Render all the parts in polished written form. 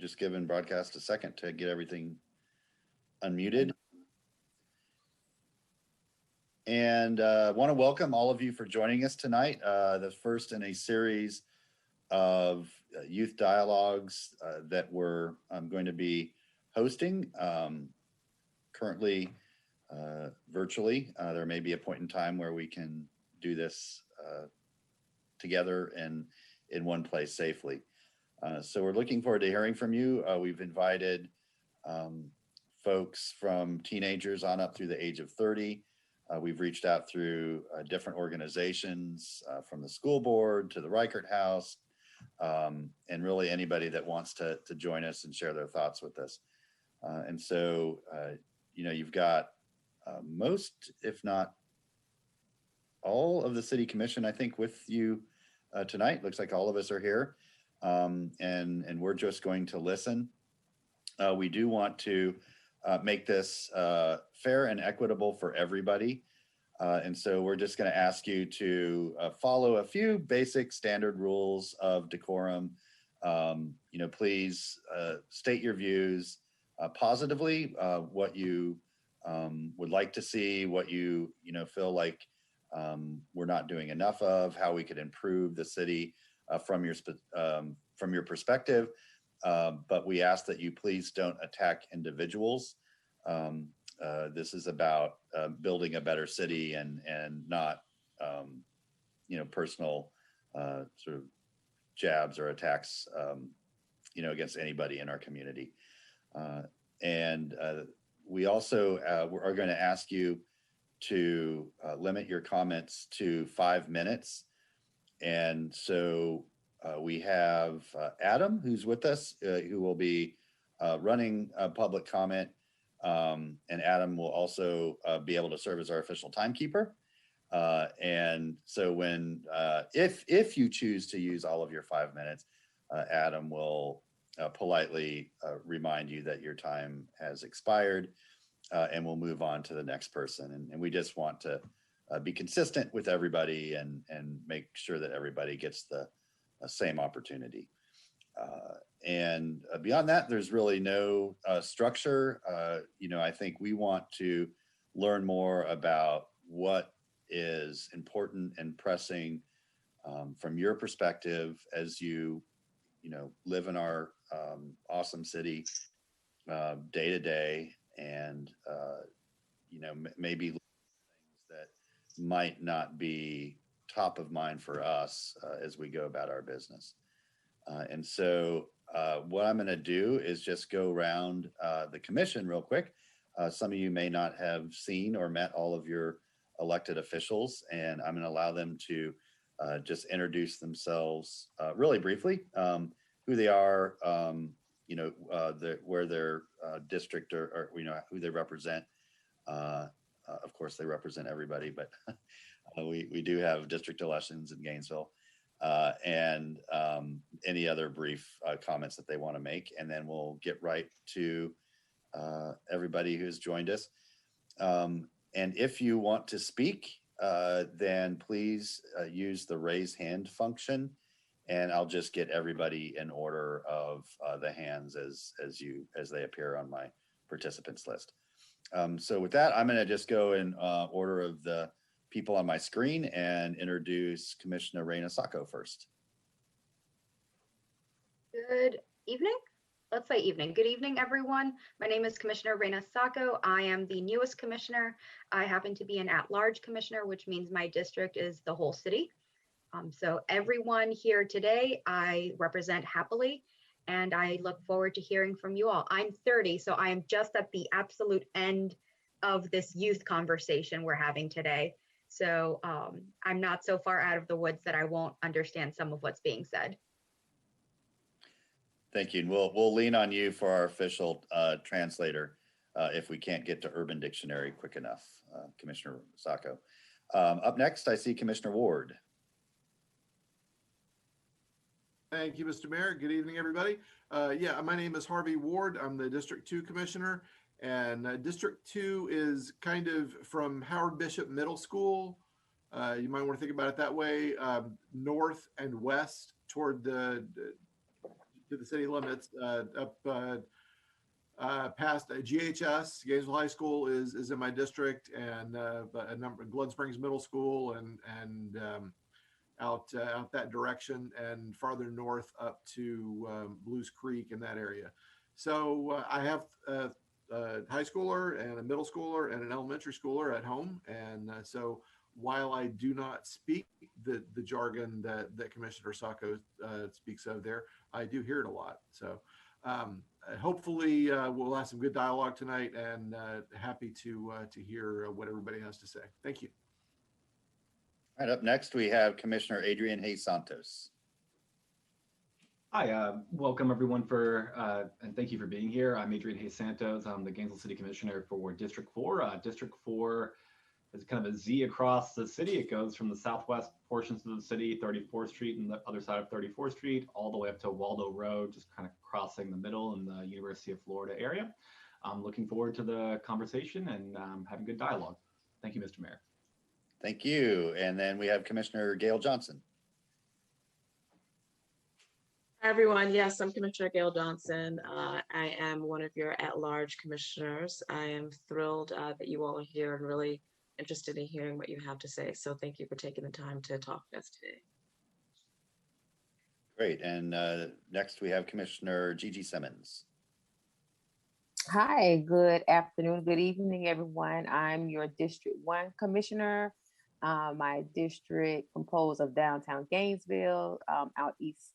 just giving broadcast a second to get everything unmuted. And want to welcome all of you for joining us tonight, the first in a series of youth dialogues that we're going to be hosting currently virtually. There may be a point in time where we can do this together and in one place safely. So we're looking forward to hearing from you. We've invited folks from teenagers on up through the age of 30. We've reached out through different organizations, from the school board to the Reichert House, and really anybody that wants to join us and share their thoughts with us. And so, you've got most, if not all of the city commission, I think, with you tonight. Looks like all of us are here, and we're just going to listen. We do want to make this fair and equitable for everybody. And so we're just going to ask you to follow a few basic standard rules of decorum. Please state your views positively, what you would like to see, what you feel like we're not doing enough of, how we could improve the city from your perspective. But we ask that you please don't attack individuals. This is about building a better city and not, personal sort of jabs or attacks, against anybody in our community. And we also are going to ask you to limit your comments to 5 minutes. And so we have Adam, who's with us, who will be running public comment. And Adam will also be able to serve as our official timekeeper. And so when, if you choose to use all of your 5 minutes, Adam will politely remind you that your time has expired, and we'll move on to the next person. And we just want to be consistent with everybody and make sure that everybody gets the same opportunity. And beyond that, there's really no structure. I think we want to learn more about what is important and pressing from your perspective as you live in our awesome city day to day, and maybe things that might not be top of mind for us as we go about our business. And so what I'm going to do is just go around the commission real quick. Some of you may not have seen or met all of your elected officials, and I'm going to allow them to just introduce themselves really briefly, who they are, where their district or who they represent. Of course, they represent everybody, but we do have district elections in Gainesville. And any other brief comments that they want to make, and then we'll get right to everybody who's joined us. And if you want to speak, then please use the raise hand function, and I'll just get everybody in order of the hands as they appear on my participants list. So with that, I'm going to just go in order of the people on my screen and introduce Commissioner Reyna Sacco first. Good evening. Let's say evening. Good evening, everyone. My name is Commissioner Reyna Sacco. I am the newest commissioner. I happen to be an at-large commissioner, which means my district is the whole city. So everyone here today, I represent happily, and I look forward to hearing from you all. I'm 30, so I am just at the absolute end of this youth conversation we're having today. So I'm not so far out of the woods that I won't understand some of what's being said. Thank you. And we'll lean on you for our official translator if we can't get to Urban Dictionary quick enough, Commissioner Sacco. Up next, I see Commissioner Ward. Thank you, Mr. Mayor. Good evening, everybody. My name is Harvey Ward. I'm the District 2 Commissioner, and District 2 is kind of from Howard Bishop Middle School. You might want to think about it that way, north and west toward the to the city limits, up past GHS, Gainesville High School is in my district, and a number Glen Springs Middle School, and out that direction, and farther north up to Blues Creek in that area. So I have a high schooler and a middle schooler and an elementary schooler at home, and so while I do not speak the jargon that Commissioner Sacco speaks of there, I do hear it a lot. So hopefully we'll have some good dialogue tonight, and happy to hear what everybody has to say. Thank you. All right, up next we have Commissioner Adrian Hayes Santos. Hi, welcome everyone and thank you for being here. I'm Adrian Hayes Santos. I'm the Gainesville City Commissioner for District 4. District 4 is kind of a Z across the city. It goes from the southwest portions of the city, 34th Street and the other side of 34th Street, all the way up to Waldo Road, just kind of crossing the middle in the University of Florida area. I'm looking forward to the conversation and having good dialogue. Thank you, Mr. Mayor. Thank you. And then we have Commissioner Gail Johnson. Hi, everyone. Yes, I'm Commissioner Gail Johnson. I am one of your at-large commissioners. I am thrilled that you all are here and really interested in hearing what you have to say. So thank you for taking the time to talk to us today. Great. And next we have Commissioner Gigi Simmons. Hi, good afternoon, good evening, everyone. I'm your District 1 Commissioner. My district composed of downtown Gainesville, out east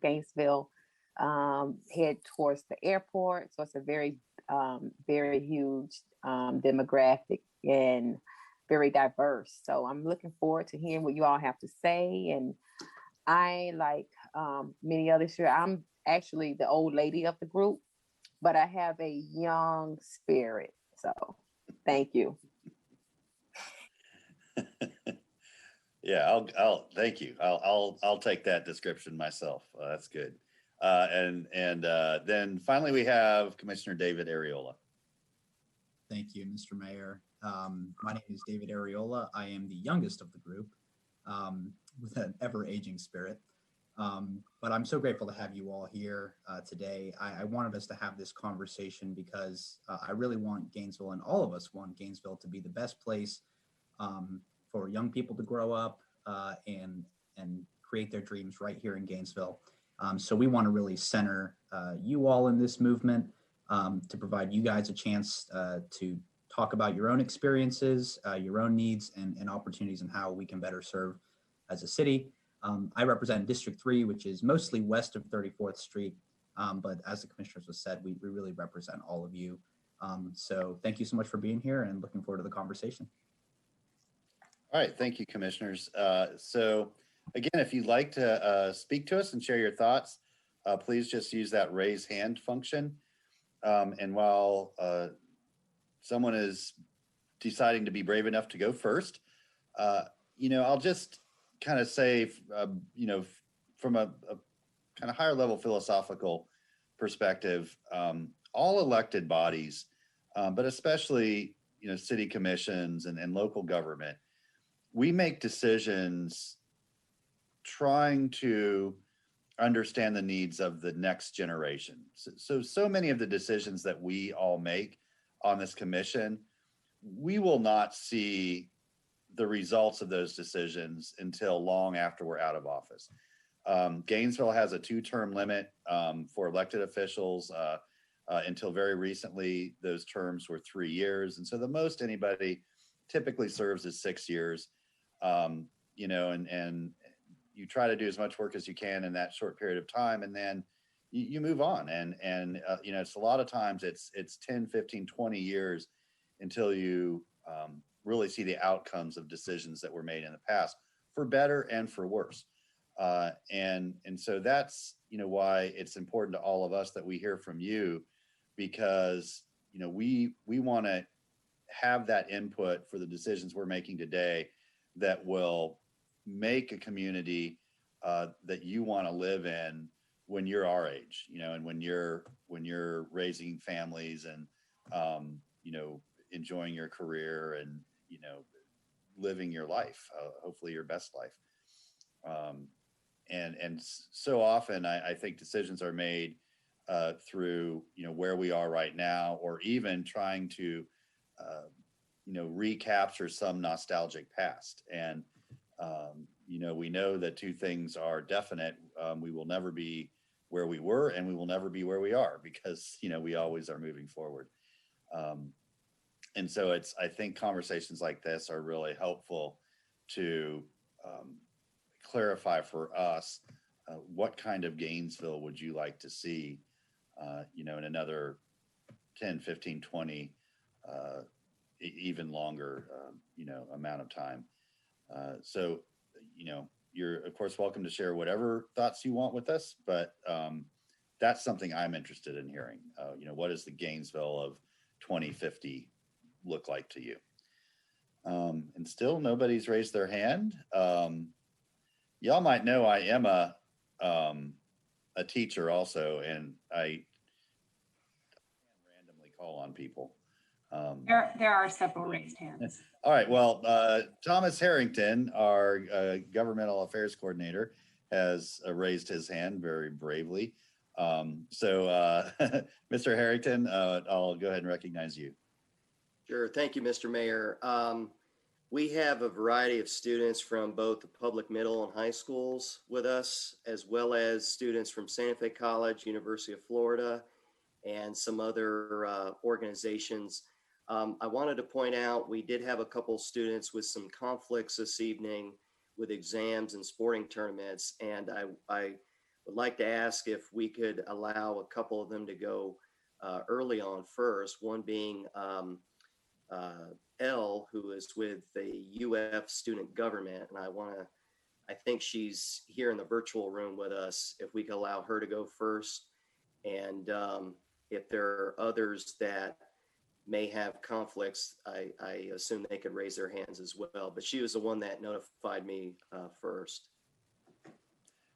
Gainesville, head towards the airport. So it's a very, very huge demographic and very diverse. So I'm looking forward to hearing what you all have to say. And I, like many others here, I'm actually the old lady of the group, but I have a young spirit. So thank you. Yeah, I'll thank you. I'll take that description myself. That's good. And then finally we have Commissioner David Ariola. Thank you, Mr. Mayor. My name is David Ariola. I am the youngest of the group, with an ever-aging spirit. But I'm so grateful to have you all here today. I wanted us to have this conversation because I really want Gainesville, and all of us want Gainesville to be the best place for young people to grow up and create their dreams right here in Gainesville. So we want to really center you all in this movement to provide you guys a chance to talk about your own experiences, your own needs and opportunities, and how we can better serve as a city. I represent District 3, which is mostly west of 34th Street. But as the commissioners have said, we really represent all of you. So thank you so much for being here, and looking forward to the conversation. All right, thank you, commissioners. So again, if you'd like to speak to us and share your thoughts, please just use that raise hand function. And while someone is deciding to be brave enough to go first, I'll just kind of say, from a kind of higher level philosophical perspective, all elected bodies, but especially, city commissions and local government, we make decisions trying to understand the needs of the next generation. So many of the decisions that we all make on this commission, we will not see the results of those decisions until long after we're out of office. Gainesville has a 2-term limit for elected officials. Until very recently, those terms were 3 years. And so the most anybody typically serves is 6 years. And you try to do as much work as you can in that short period of time, and then you move on. And it's a lot of times it's 10, 15, 20 years until you really see the outcomes of decisions that were made in the past, for better and for worse. And so that's, why it's important to all of us that we hear from you, because, we want to have that input for the decisions we're making today that will make a community that you want to live in when you're our age, and when you're raising families and, enjoying your career and, living your life, hopefully your best life. so often I think decisions are made through, where we are right now, or even trying to, recapture some nostalgic past. And, we know that two things are definite. We will never be where we were, and we will never be where we are, because, we always are moving forward. And so I think conversations like this are really helpful to clarify for us, what kind of Gainesville would you like to see, in another 10, 15, 20, even longer, amount of time. So, you're of course welcome to share whatever thoughts you want with us, but that's something I'm interested in hearing. What does the Gainesville of 2050 look like to you? And still nobody's raised their hand. Y'all might know I am a teacher also, and I randomly call on people. There are several raised hands. All right. Well, Thomas Harrington, our governmental affairs coordinator, has raised his hand very bravely. So, Mr. Harrington, I'll go ahead and recognize you. Sure. Thank you, Mr. Mayor. We have a variety of students from both the public middle and high schools with us, as well as students from Santa Fe College, University of Florida, and some other organizations. I wanted to point out, we did have a couple students with some conflicts this evening with exams and sporting tournaments. And I would like to ask if we could allow a couple of them to go early on first, one being Elle, who is with the UF student government. And I think she's here in the virtual room with us. If we could allow her to go first. And if there are others that may have conflicts, I assume they could raise their hands as well. But she was the one that notified me first.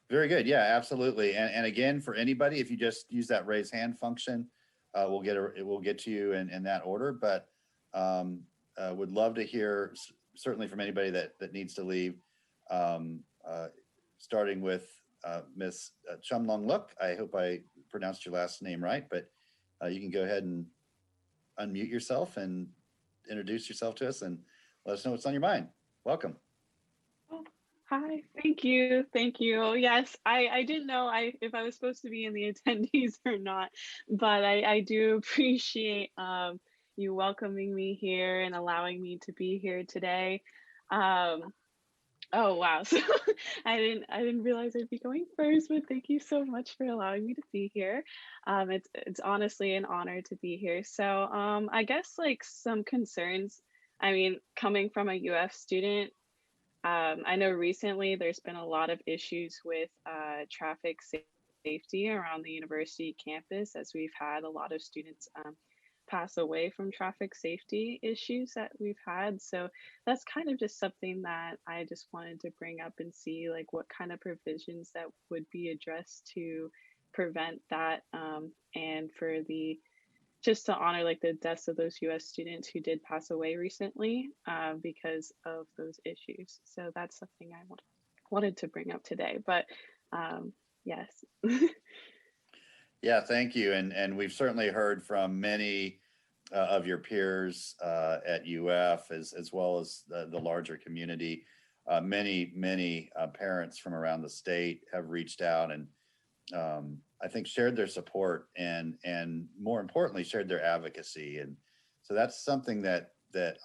Very good. Yeah, absolutely. And again, for anybody, if you just use that raise hand function, we'll get to you in that order. But would love to hear, certainly from anybody that needs to leave, starting with Miss Chumlong Look. I hope I pronounced your last name right, but you can go ahead and unmute yourself and introduce yourself to us and let us know what's on your mind. Welcome. Hi, thank you. Thank you. Yes, I didn't know if I was supposed to be in the attendees or not, but I do appreciate you welcoming me here and allowing me to be here today. Oh wow, so I didn't realize I'd be going first, but thank you so much for allowing me to be here. It's honestly an honor to be here. So I guess like some concerns. I mean, coming from a UF student, I know recently there's been a lot of issues with traffic safety around the university campus, as we've had a lot of students pass away from traffic safety issues that we've had. So that's kind of just something that I just wanted to bring up and see like what kind of provisions that would be addressed to prevent that, and for just to honor like the deaths of those US students who did pass away recently because of those issues. So that's something I wanted to bring up today, but yes. Yeah, thank you. And we've certainly heard from many of your peers at UF, as well as the larger community. Many parents from around the state have reached out and I think shared their support and more importantly, shared their advocacy. And so that's something that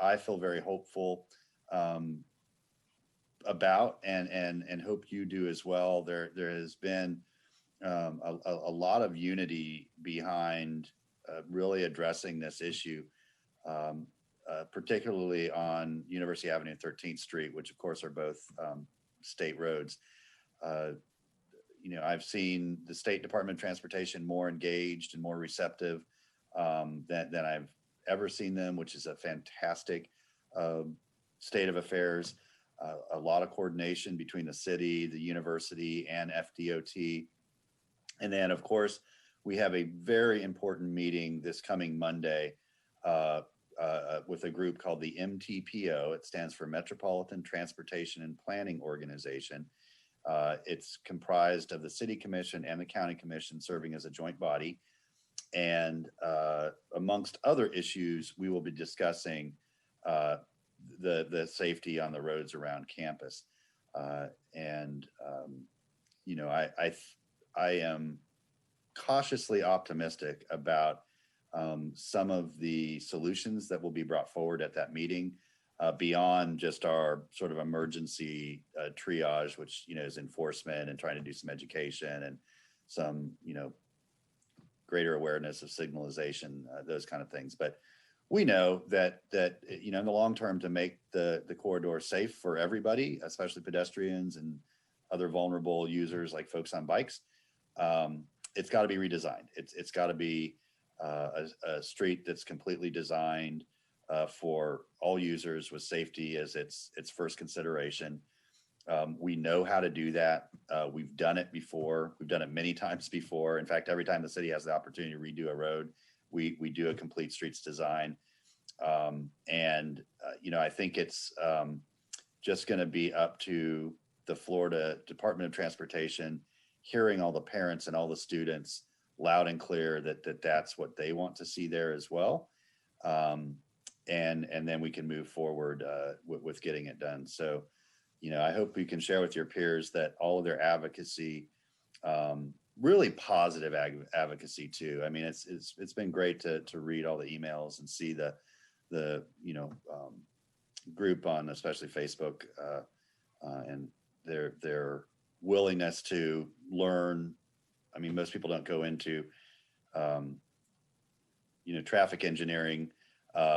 I feel very hopeful about and hope you do as well. There has been a lot of unity behind really addressing this issue, particularly on University Avenue and 13th Street, which of course are both state roads. I've seen the State Department of Transportation more engaged and more receptive than I've ever seen them, which is a fantastic state of affairs. A lot of coordination between the city, the university, and FDOT. And then, of course, we have a very important meeting this coming Monday with a group called the MTPO. It stands for Metropolitan Transportation and Planning Organization. It's comprised of the city commission and the county commission serving as a joint body. And amongst other issues, we will be discussing the safety on the roads around campus. You know, I am cautiously optimistic about some of the solutions that will be brought forward at that meeting, beyond just our sort of emergency triage, which, you know, is enforcement and trying to do some education and some, you know, greater awareness of signalization, those kind of things. But we know that you know, in the long term, to make the corridor safe for everybody, especially pedestrians and other vulnerable users like folks on bikes, it's got to be redesigned. It's got to be a street that's completely designed for all users with safety as its first consideration. We know how to do that. We've done it before. We've done it many times before. In fact, every time the city has the opportunity to redo a road, we do a complete streets design. You know, I think it's just going to be up to the Florida Department of Transportation, hearing all the parents and all the students loud and clear that that's what they want to see there as well. And then we can move forward with getting it done. So, you know, I hope we can share with your peers that all of their advocacy, really positive advocacy too. I mean, it's been great to read all the emails and see the you know, group on especially Facebook, and their willingness to learn. I mean, most people don't go into you know, traffic engineering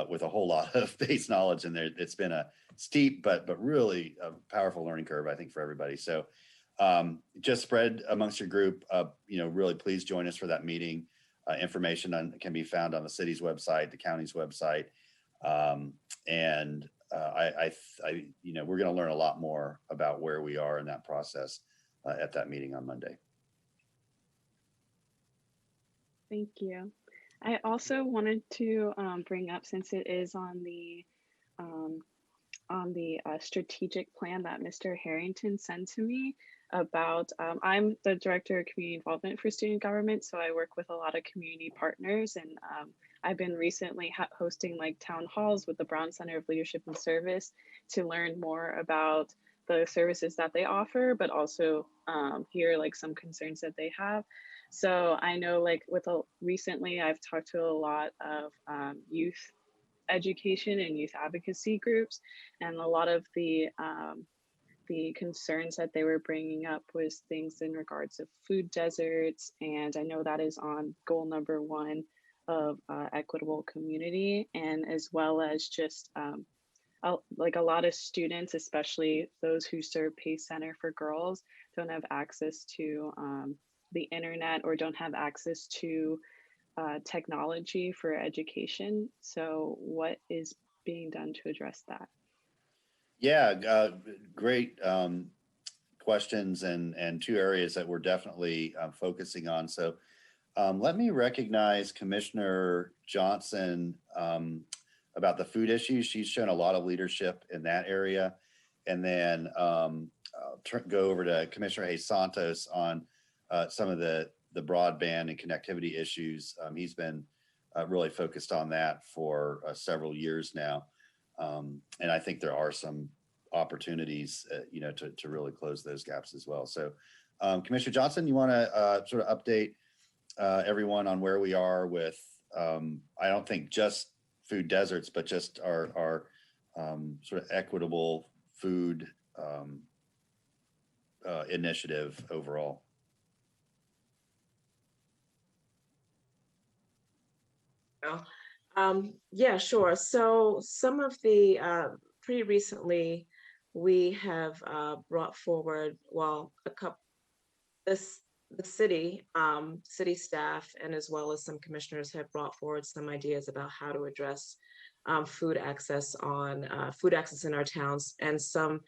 with a whole lot of base knowledge, and it's been a steep but really a powerful learning curve, I think, for everybody. So just spread amongst your group. You know, really please join us for that meeting. Information can be found on the city's website, the county's website. You know, we're going to learn a lot more about where we are in that process at that meeting on Monday. Thank you. I also wanted to bring up, since it is on the strategic plan that Mr. Harrington sent to me about, I'm the director of community involvement for student government, so I work with a lot of community partners, and I've been recently hosting like town halls with the Brown Center of Leadership and Service to learn more about the services that they offer, but also hear like some concerns that they have. So I know like recently I've talked to a lot of youth education and youth advocacy groups, and a lot of the concerns that they were bringing up was things in regards of food deserts, and I know that is on goal number 1 of equitable community, and as well as just like a lot of students, especially those who serve Pace Center for Girls, don't have access to the internet or don't have access to technology for education. So what is being done to address that? Yeah, great questions, and 2 areas that we're definitely focusing on. So let me recognize Commissioner Johnson about the food issues. She's shown a lot of leadership in that area. And then I'll go over to Commissioner Hayes Santos on some of the broadband and connectivity issues. He's been really focused on that for several years now. And I think there are some opportunities, you know, to really close those gaps as well. So Commissioner Johnson, you want to sort of update everyone on where we are with, I don't think just food deserts, but just our sort of equitable food initiative overall. Yeah, sure. So some of the pretty recently we have brought forward, well, the city staff and as well as some commissioners have brought forward some ideas about how to address food access in our towns, and some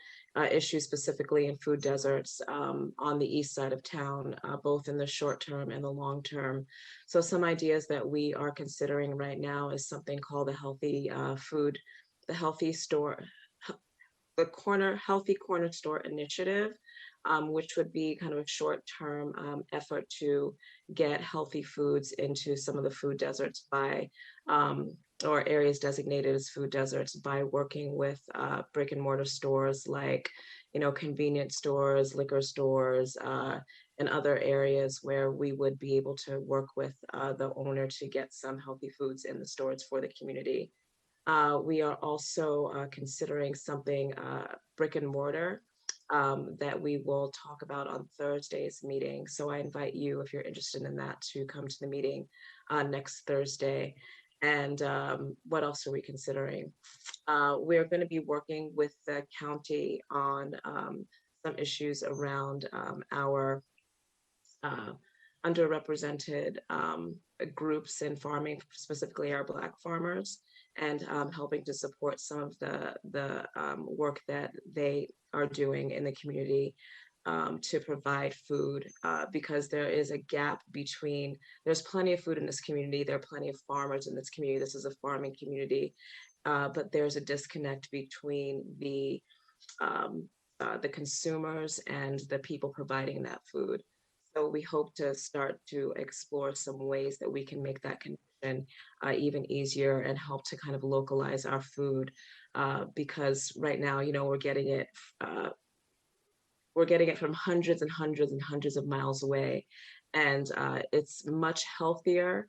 issues specifically in food deserts on the east side of town, both in the short term and the long term. So some ideas that we are considering right now is something called the Healthy Corner Store Initiative. which would be kind of a short-term effort to get healthy foods into some of the food deserts by, or areas designated as food deserts by working with brick and mortar stores like, convenience stores, liquor stores, and other areas where we would be able to work with the owner to get some healthy foods in the stores for the community. We are also considering something brick and mortar that we will talk about on Thursday's meeting. So I invite you, if you're interested in that, to come to the meeting next Thursday. And what else are we considering? We're going to be working with the county on some issues around our underrepresented groups in farming, specifically our Black farmers, and helping to support some of the work that they are doing in the community to provide food, because there is a gap between, there's plenty of food in this community, there are plenty of farmers in this community, this is a farming community, but there's a disconnect between the consumers and the people providing that food. So we hope to start to explore some ways that we can make that connection even easier and help to kind of localize our food, because right now, we're getting it from hundreds and hundreds and hundreds of miles away. And it's much healthier,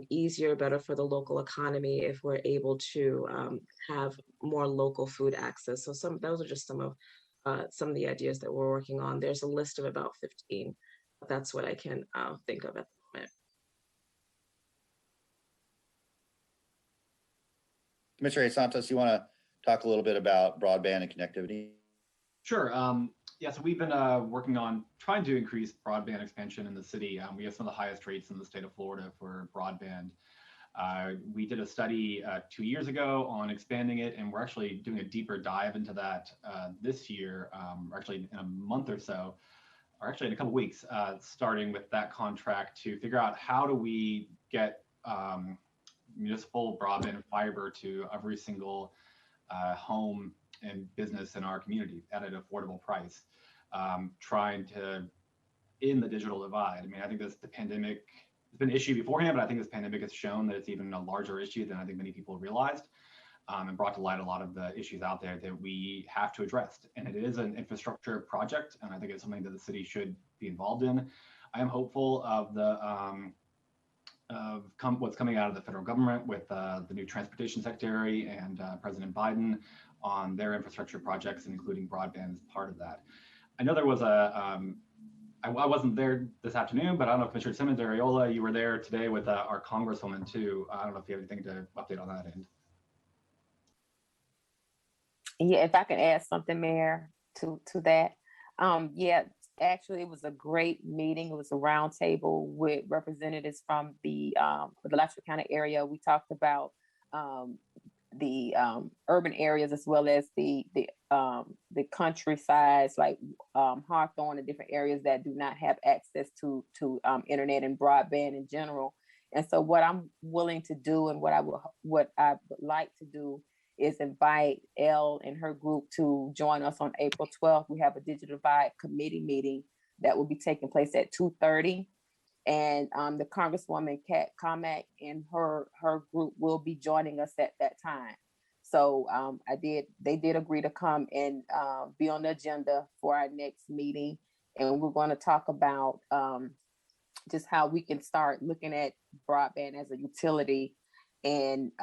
easier, better for the local economy if we're able to have more local food access. So those are just some of the ideas that we're working on. There's a list of about 15. That's what I can think of at the moment. Commissioner Santos, you want to talk a little bit about broadband and connectivity? Sure. Yeah, so we've been working on trying to increase broadband expansion in the city. We have some of the highest rates in the state of Florida for broadband. We did a study 2 years ago on expanding it, and we're actually doing a deeper dive into that this year, actually in a month or so, or actually in a couple weeks, starting with that contract to figure out how do we get municipal broadband and fiber to every single home and business in our community at an affordable price, trying to end the digital divide. I mean, I think the pandemic has been an issue beforehand, but I think this pandemic has shown that it's even a larger issue than I think many people realized, and brought to light a lot of the issues out there that we have to address. And it is an infrastructure project, and I think it's something that the city should be involved in. I am hopeful of what's coming out of the federal government with the new transportation secretary and President Biden on their infrastructure projects, including broadband as part of that. I know there was I wasn't there this afternoon, but I don't know, Commissioner Simmons, Ariola, you were there today with our Congresswoman too. I don't know if you have anything to update on that end. Yeah, if I can add something, Mayor, to that. Yeah, actually, it was a great meeting. It was a roundtable with representatives from the Alachua County area. We talked about the urban areas as well as the countrysides like Hawthorne and different areas that do not have access to internet and broadband in general. And so what I'm willing to do and what I would like to do is invite Elle and her group to join us on April 12th. We have a Digital Divide Committee meeting that will be taking place at 2:30. And the Congresswoman Kat Kamak and her group will be joining us at that time. So they did agree to come and be on the agenda for our next meeting. And we're going to talk about just how we can start looking at broadband as a utility and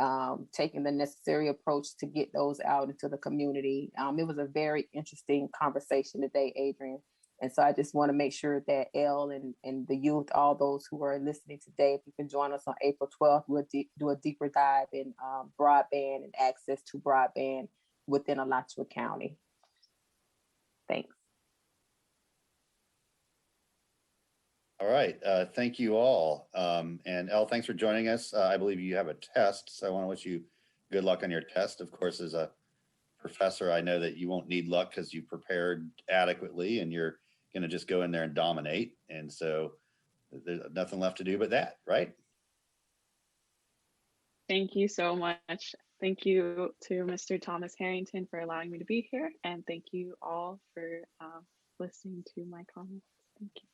taking the necessary approach to get those out into the community. It was a very interesting conversation today, Adrian. And so I just want to make sure that Elle and the youth, all those who are listening today, if you can join us on April 12th, we'll do a deeper dive in broadband and access to broadband within Alachua County. Thanks. All right, thank you all. And Elle, thanks for joining us. I believe you have a test, so I want to wish you good luck on your test. Of course, as a professor, I know that you won't need luck because you prepared adequately and you're going to just go in there and dominate. And so there's nothing left to do but that, right? Thank you so much. Thank you to Mr. Thomas Harrington for allowing me to be here. And thank you all for listening to my comments. Thank you.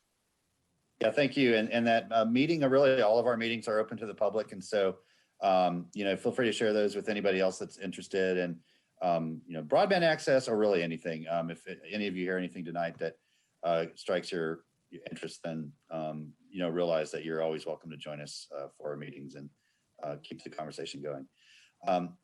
Yeah, thank you. And that meeting, really all of our meetings are open to the public. And so, feel free to share those with anybody else that's interested in, broadband access or really anything. If any of you hear anything tonight that strikes your interest, then, realize that you're always welcome to join us for our meetings and keep the conversation going.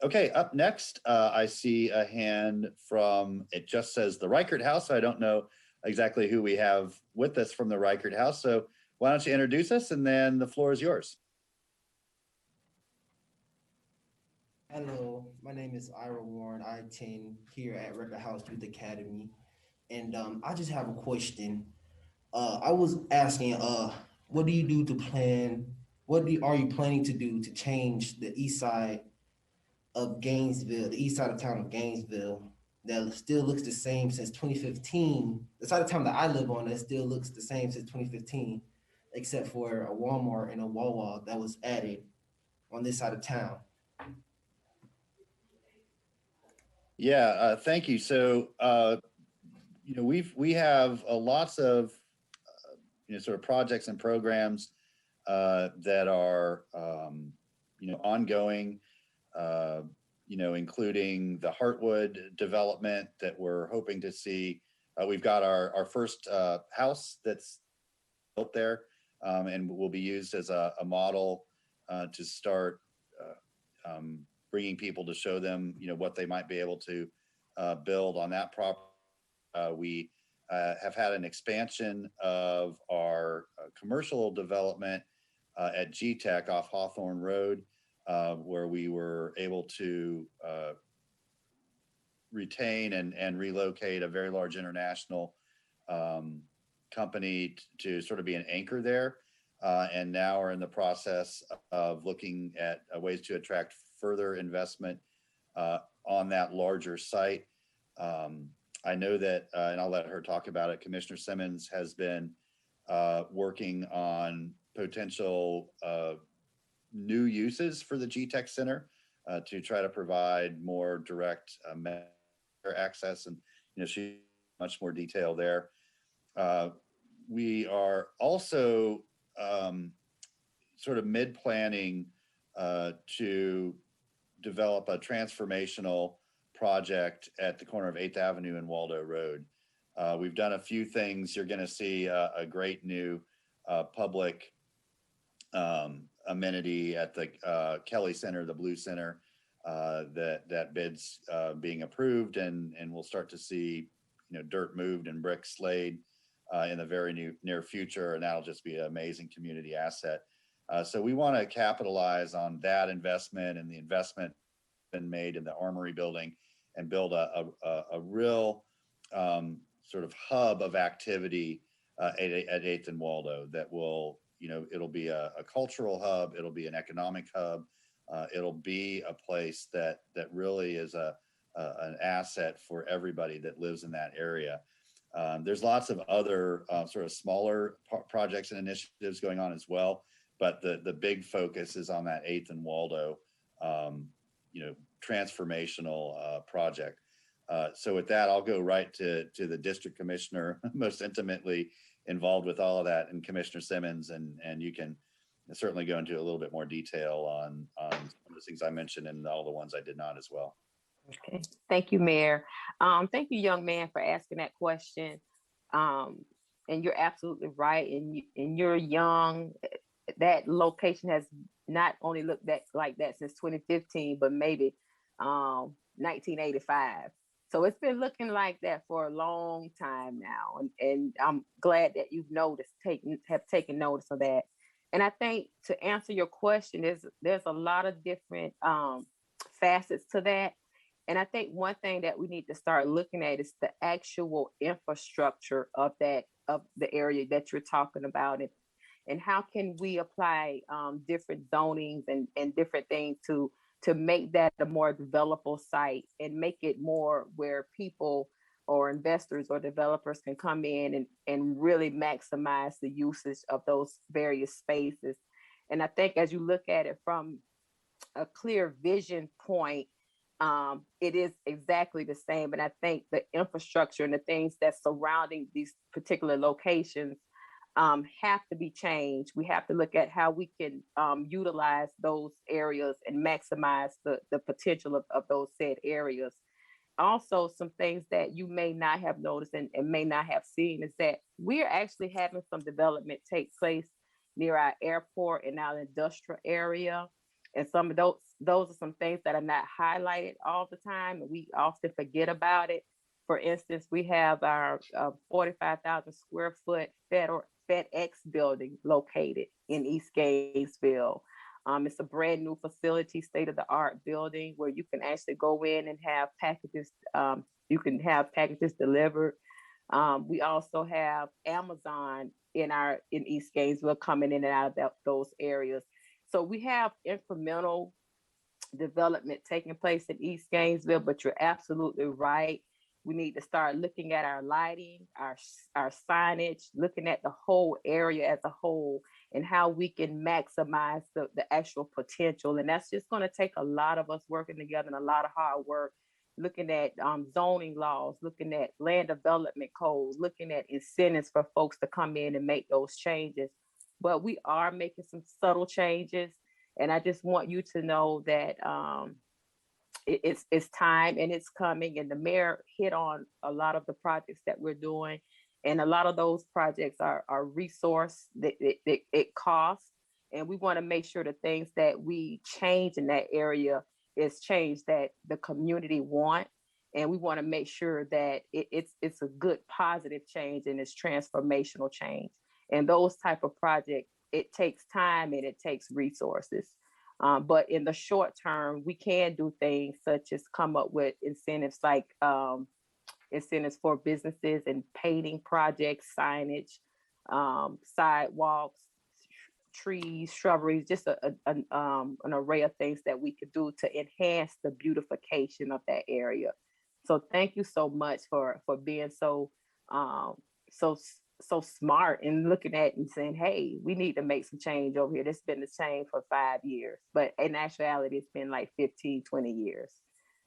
Okay, up next, I see a hand from, it just says the Reichert House. So I don't know exactly who we have with us from the Reichert House. So why don't you introduce us, and then the floor is yours. Hello, my name is Ira Warren. I attend here at Reichert House Youth Academy. And I just have a question. I was asking, what do you do to plan, are you planning to do to change the east side of Gainesville, the east side of town of Gainesville, that still looks the same since 2015. The side of town that I live on that still looks the same since 2015, except for a Walmart and a Wawa that was added on this side of town. Yeah, thank you. So, we have lots of, sort of projects and programs that are, ongoing. Including the Heartwood development that we're hoping to see. We've got our first house that's built there, and will be used as a model to start bringing people to show them, what they might be able to build on that property. We have had an expansion of our commercial development at G-Tech off Hawthorne Road, where we were able to retain and relocate a very large international company to sort of be an anchor there. And now are in the process of looking at ways to attract further investment on that larger site. I know that, and I'll let her talk about it, Commissioner Simmons has been working on potential new uses for the G-Tech Center to try to provide more direct access, and she much more detail there. We are also sort of mid-planning to develop a transformational project at the corner of 8th Avenue and Waldo Road. We've done a few things. You're going to see a great new public amenity at the Kelly Center, the Blue Center, that bid's being approved, and we'll start to see dirt moved and bricks laid in the very near future, and that'll just be an amazing community asset. So we want to capitalize on that investment and the investment been made in the Armory building and build a real sort of hub of activity at 8th and Waldo that will, it'll be a cultural hub, it'll be an economic hub, it'll be a place that really is an asset for everybody that lives in that area. There's lots of other sort of smaller projects and initiatives going on as well, but the big focus is on that 8th and Waldo, transformational project. So with that, I'll go right to the district commissioner most intimately involved with all of that, and Commissioner Simmons, and you can certainly go into a little bit more detail on some of the things I mentioned and all the ones I did not as well. Okay, thank you, Mayor. Thank you, young man, for asking that question. And you're absolutely right. And you're young. That location has not only looked like that since 2015, but maybe 1985. So it's been looking like that for a long time now. And I'm glad that you've have taken notice of that. And I think to answer your question, there's a lot of different facets to that. And I think one thing that we need to start looking at is the actual infrastructure of the area that you're talking about, and how can we apply different zonings and different things to make that a more developable site and make it more where people or investors or developers can come in and really maximize the usage of those various spaces. And I think as you look at it from a clear vision point, it is exactly the same. And I think the infrastructure and the things that's surrounding these particular locations have to be changed. We have to look at how we can utilize those areas and maximize the potential of those said areas. Also, some things that you may not have noticed and may not have seen is that we're actually having some development take place near our airport and our industrial area. And some of those are some things that are not highlighted all the time, and we often forget about it. For instance, we have our 45,000 square foot FedEx building located in East Gainesville. It's a brand new facility, state of the art building where you can actually go in and have packages. You can have packages delivered. We also have Amazon in East Gainesville coming in and out of those areas. So we have incremental development taking place in East Gainesville, but you're absolutely right. We need to start looking at our lighting, our signage, looking at the whole area as a whole and how we can maximize the actual potential. And that's just going to take a lot of us working together and a lot of hard work, looking at zoning laws, looking at land development codes, looking at incentives for folks to come in and make those changes. But we are making some subtle changes. And I just want you to know that it's time and it's coming. And the mayor hit on a lot of the projects that we're doing. And a lot of those projects are resource that it costs. And we want to make sure the things that we change in that area is change that the community want. And we want to make sure that it's a good positive change and it's transformational change. And those type of projects, it takes time and it takes resources. But in the short term, we can do things such as come up with incentives like incentives for businesses and painting projects, signage, sidewalks, trees, shrubberies, just an array of things that we could do to enhance the beautification of that area. So thank you so much for being so so smart and looking at and saying, hey, we need to make some change over here. This has been the change for 5 years, but in actuality, it's been like 15, 20 years.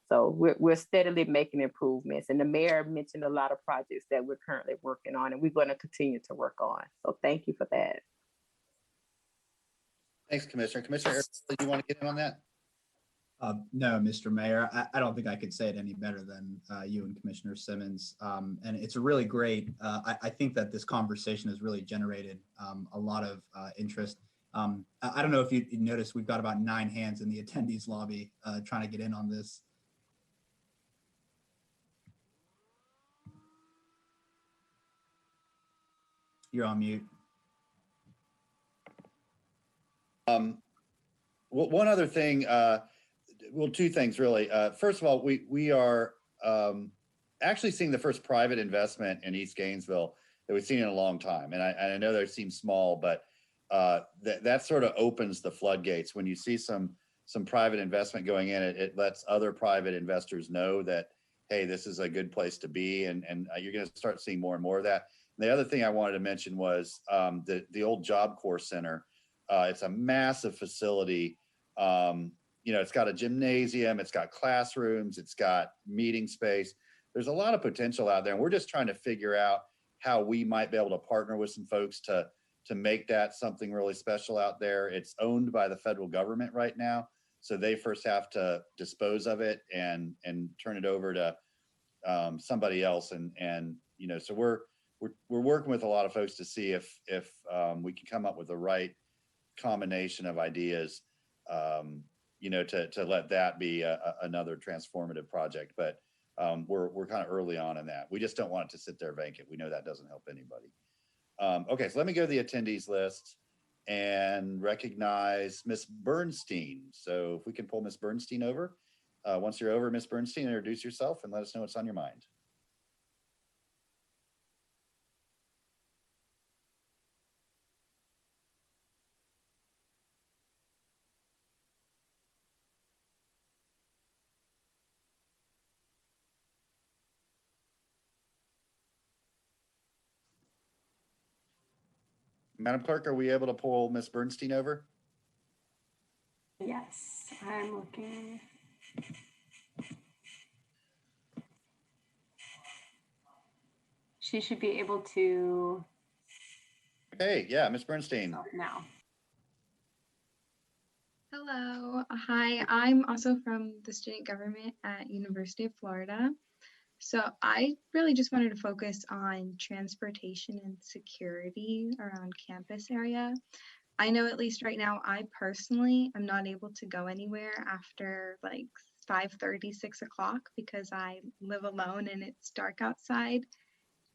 So we're steadily making improvements. And the mayor mentioned a lot of projects that we're currently working on and we're going to continue to work on. So thank you for that. Thanks, Commissioner. Commissioner, do you want to get in on that? No, Mr. Mayor, I don't think I could say it any better than you and Commissioner Simmons. And it's a really great, I think that this conversation has really generated a lot of interest. I don't know if you noticed, we've got about 9 hands in the attendees lobby trying to get in on this. You're on mute. One other thing, well, 2 things really. First of all, we are actually seeing the first private investment in East Gainesville that we've seen in a long time. And I know they seem small, but that sort of opens the floodgates. When you see some private investment going in, it lets other private investors know that, hey, this is a good place to be. And you're going to start seeing more and more of that. And the other thing I wanted to mention was the old Job Corps Center. It's a massive facility. You know, it's got a gymnasium, it's got classrooms, it's got meeting space. There's a lot of potential out there. And we're just trying to figure out how we might be able to partner with some folks to make that something really special out there. It's owned by the federal government right now. So they first have to dispose of it and turn it over to somebody else. And you know, so we're working with a lot of folks to see if we can come up with the right combination of ideas, you know, to let that be another transformative project. But we're kind of early on in that. We just don't want it to sit there vacant. We know that doesn't help anybody. Okay, so let me go to the attendees list and recognize Miss Bernstein. So if we can pull Miss Bernstein over. Once you're over, Miss Bernstein, introduce yourself and let us know what's on your mind. Madam Clerk, are we able to pull Miss Bernstein over? Yes, I'm looking. She should be able to Okay, yeah, Ms. Bernstein. now. Hello, hi, I'm also from the student government at University of Florida. So I really just wanted to focus on transportation and security around campus area. I know at least right now, I personally am not able to go anywhere after like 5:30, 6 o'clock because I live alone and it's dark outside.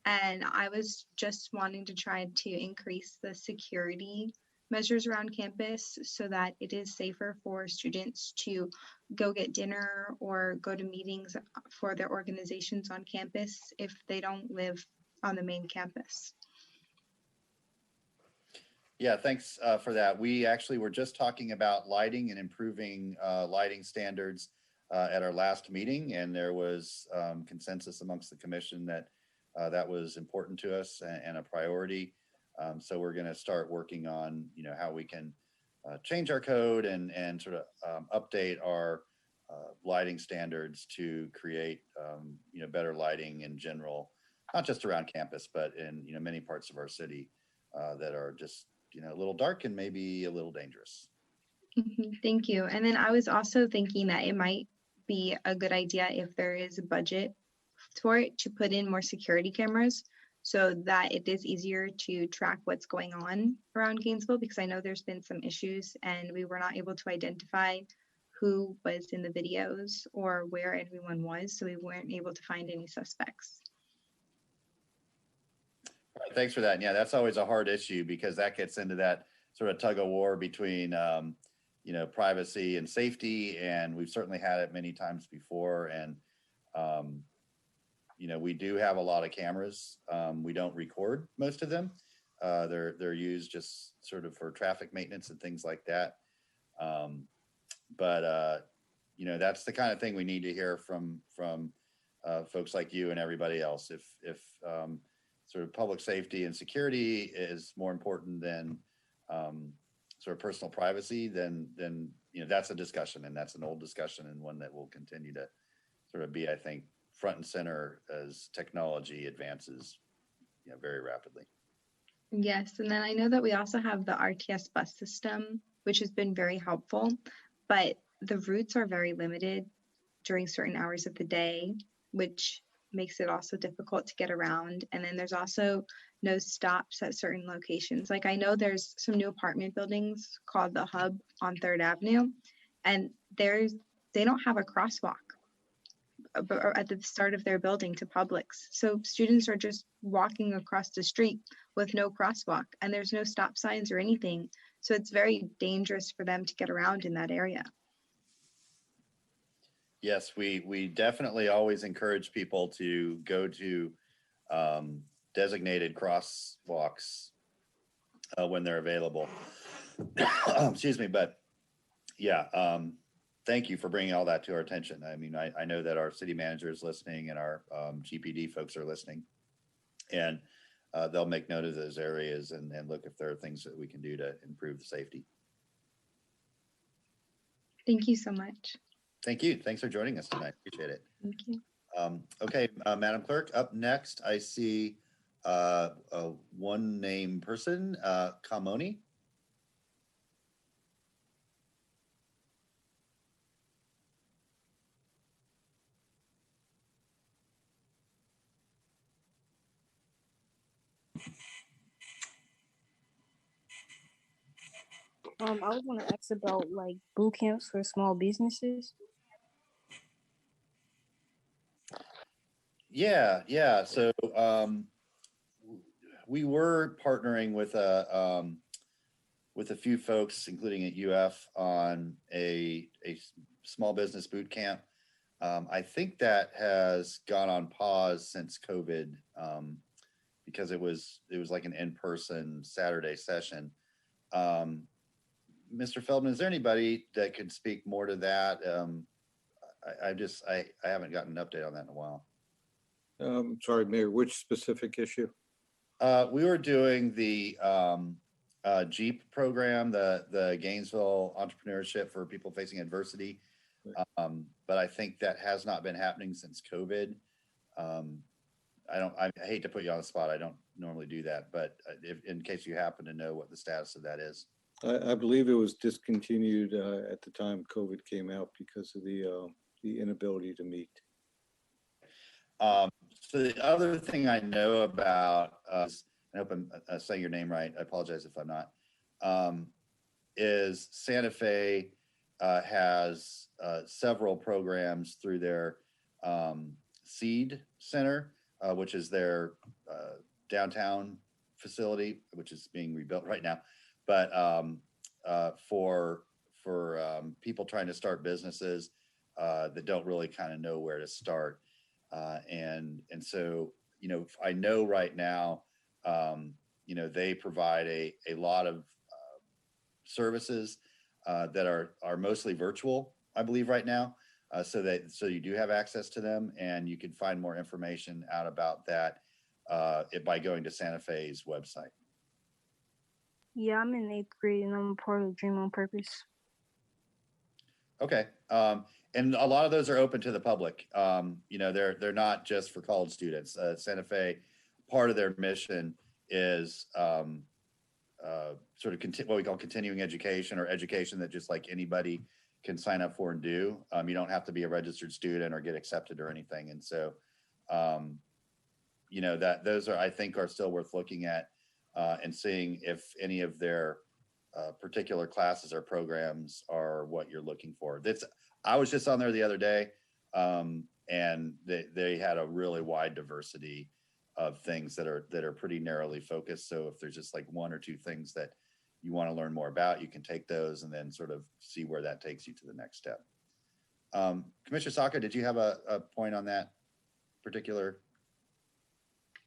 And I was just wanting to try to increase the security measures around campus so that it is safer for students to go get dinner or go to meetings for their organizations on campus if they don't live on the main campus. Yeah, thanks for that. We actually were just talking about lighting and improving lighting standards at our last meeting, and there was consensus amongst the commission that that was important to us and a priority. So we're going to start working on, how we can change our code and sort of update our lighting standards to create, better lighting in general, not just around campus, but in, many parts of our city that are just, a little dark and maybe a little dangerous. Thank you. And then I was also thinking that it might be a good idea if there is a budget for it to put in more security cameras so that it is easier to track what's going on around Gainesville, because I know there's been some issues and we were not able to identify who was in the videos or where everyone was. So we weren't able to find any suspects. Thanks for that. And yeah, that's always a hard issue because that gets into that sort of tug of war between, privacy and safety. And we've certainly had it many times before. And, we do have a lot of cameras. We don't record most of them. They're used just sort of for traffic maintenance and things like that. But that's the kind of thing we need to hear from folks like you and everybody else. If sort of public safety and security is more important than sort of personal privacy, then that's a discussion, and that's an old discussion and one that will continue to sort of be, I think, front and center as technology advances, very rapidly. Yes, and then I know that we also have the RTS bus system, which has been very helpful, but the routes are very limited during certain hours of the day, which makes it also difficult to get around. And then there's also no stops at certain locations. Like I know there's some new apartment buildings called the Hub on 3rd Avenue, and they don't have a crosswalk at the start of their building to Publix. So students are just walking across the street with no crosswalk, and there's no stop signs or anything. So it's very dangerous for them to get around in that area. Yes, we definitely always encourage people to go to designated crosswalks when they're available. Excuse me, but yeah, thank you for bringing all that to our attention. I mean, I know that our city manager is listening and our GPD folks are listening, and they'll make note of those areas and look if there are things that we can do to improve the safety. Thank you so much. Thank you. Thanks for joining us tonight. Appreciate it. Thank you. Okay, Madam Clerk, up next, I see one name person, Kamoni. I was want to ask about like boot camps for small businesses. Yeah. So we were partnering with a few folks, including at UF, on a small business boot camp. I think that has gone on pause since COVID because it was like an in-person Saturday session. Mr. Feldman, is there anybody that could speak more to that? I haven't gotten an update on that in a while. Sorry, Mayor, which specific issue? We were doing the JEEP program, the Gainesville Entrepreneurship for People Facing Adversity. But I think that has not been happening since COVID. I hate to put you on the spot. I don't normally do that, but if, in case you happen to know what the status of that is. I believe it was discontinued at the time COVID came out because of the inability to meet. So the other thing I know about, I hope I'm saying your name right. I apologize if I'm not. Is Santa Fe has several programs through their Seed Center, which is their downtown facility, which is being rebuilt right now. But for people trying to start businesses that don't really kind of know where to start. And so, you know, I know right now, you know, they provide a lot of services that are mostly virtual, I believe right now. So you do have access to them, and you can find more information out about that by going to Santa Fe's website. Yeah, I'm in 8th grade and I'm a part of Dream on Purpose. Okay. And a lot of those are open to the public. You know, they're not just for college students. Santa Fe, part of their mission is sort of what we call continuing education, or education that just like anybody can sign up for and do. You don't have to be a registered student or get accepted or anything. And so, you know, that those are, I think, are still worth looking at and seeing if any of their particular classes or programs are what you're looking for. I was just on there the other day, and they had a really wide diversity of things that are pretty narrowly focused. So if there's just like one or two things that you want to learn more about, you can take those and then sort of see where that takes you to the next step. Commissioner Saka, did you have a point on that particular?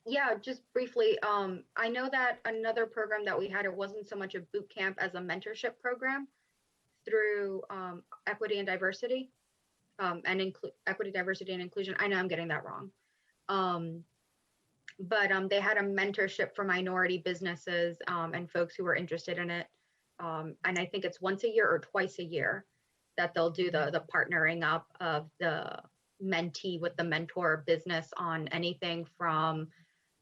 Yeah, just briefly, I know that another program that we had, it wasn't so much a boot camp as a mentorship program through equity and diversity, equity, diversity, and inclusion. I know I'm getting that wrong. But they had a mentorship for minority businesses and folks who were interested in it. And I think it's once a year or twice a year that they'll do the partnering up of the mentee with the mentor business on anything from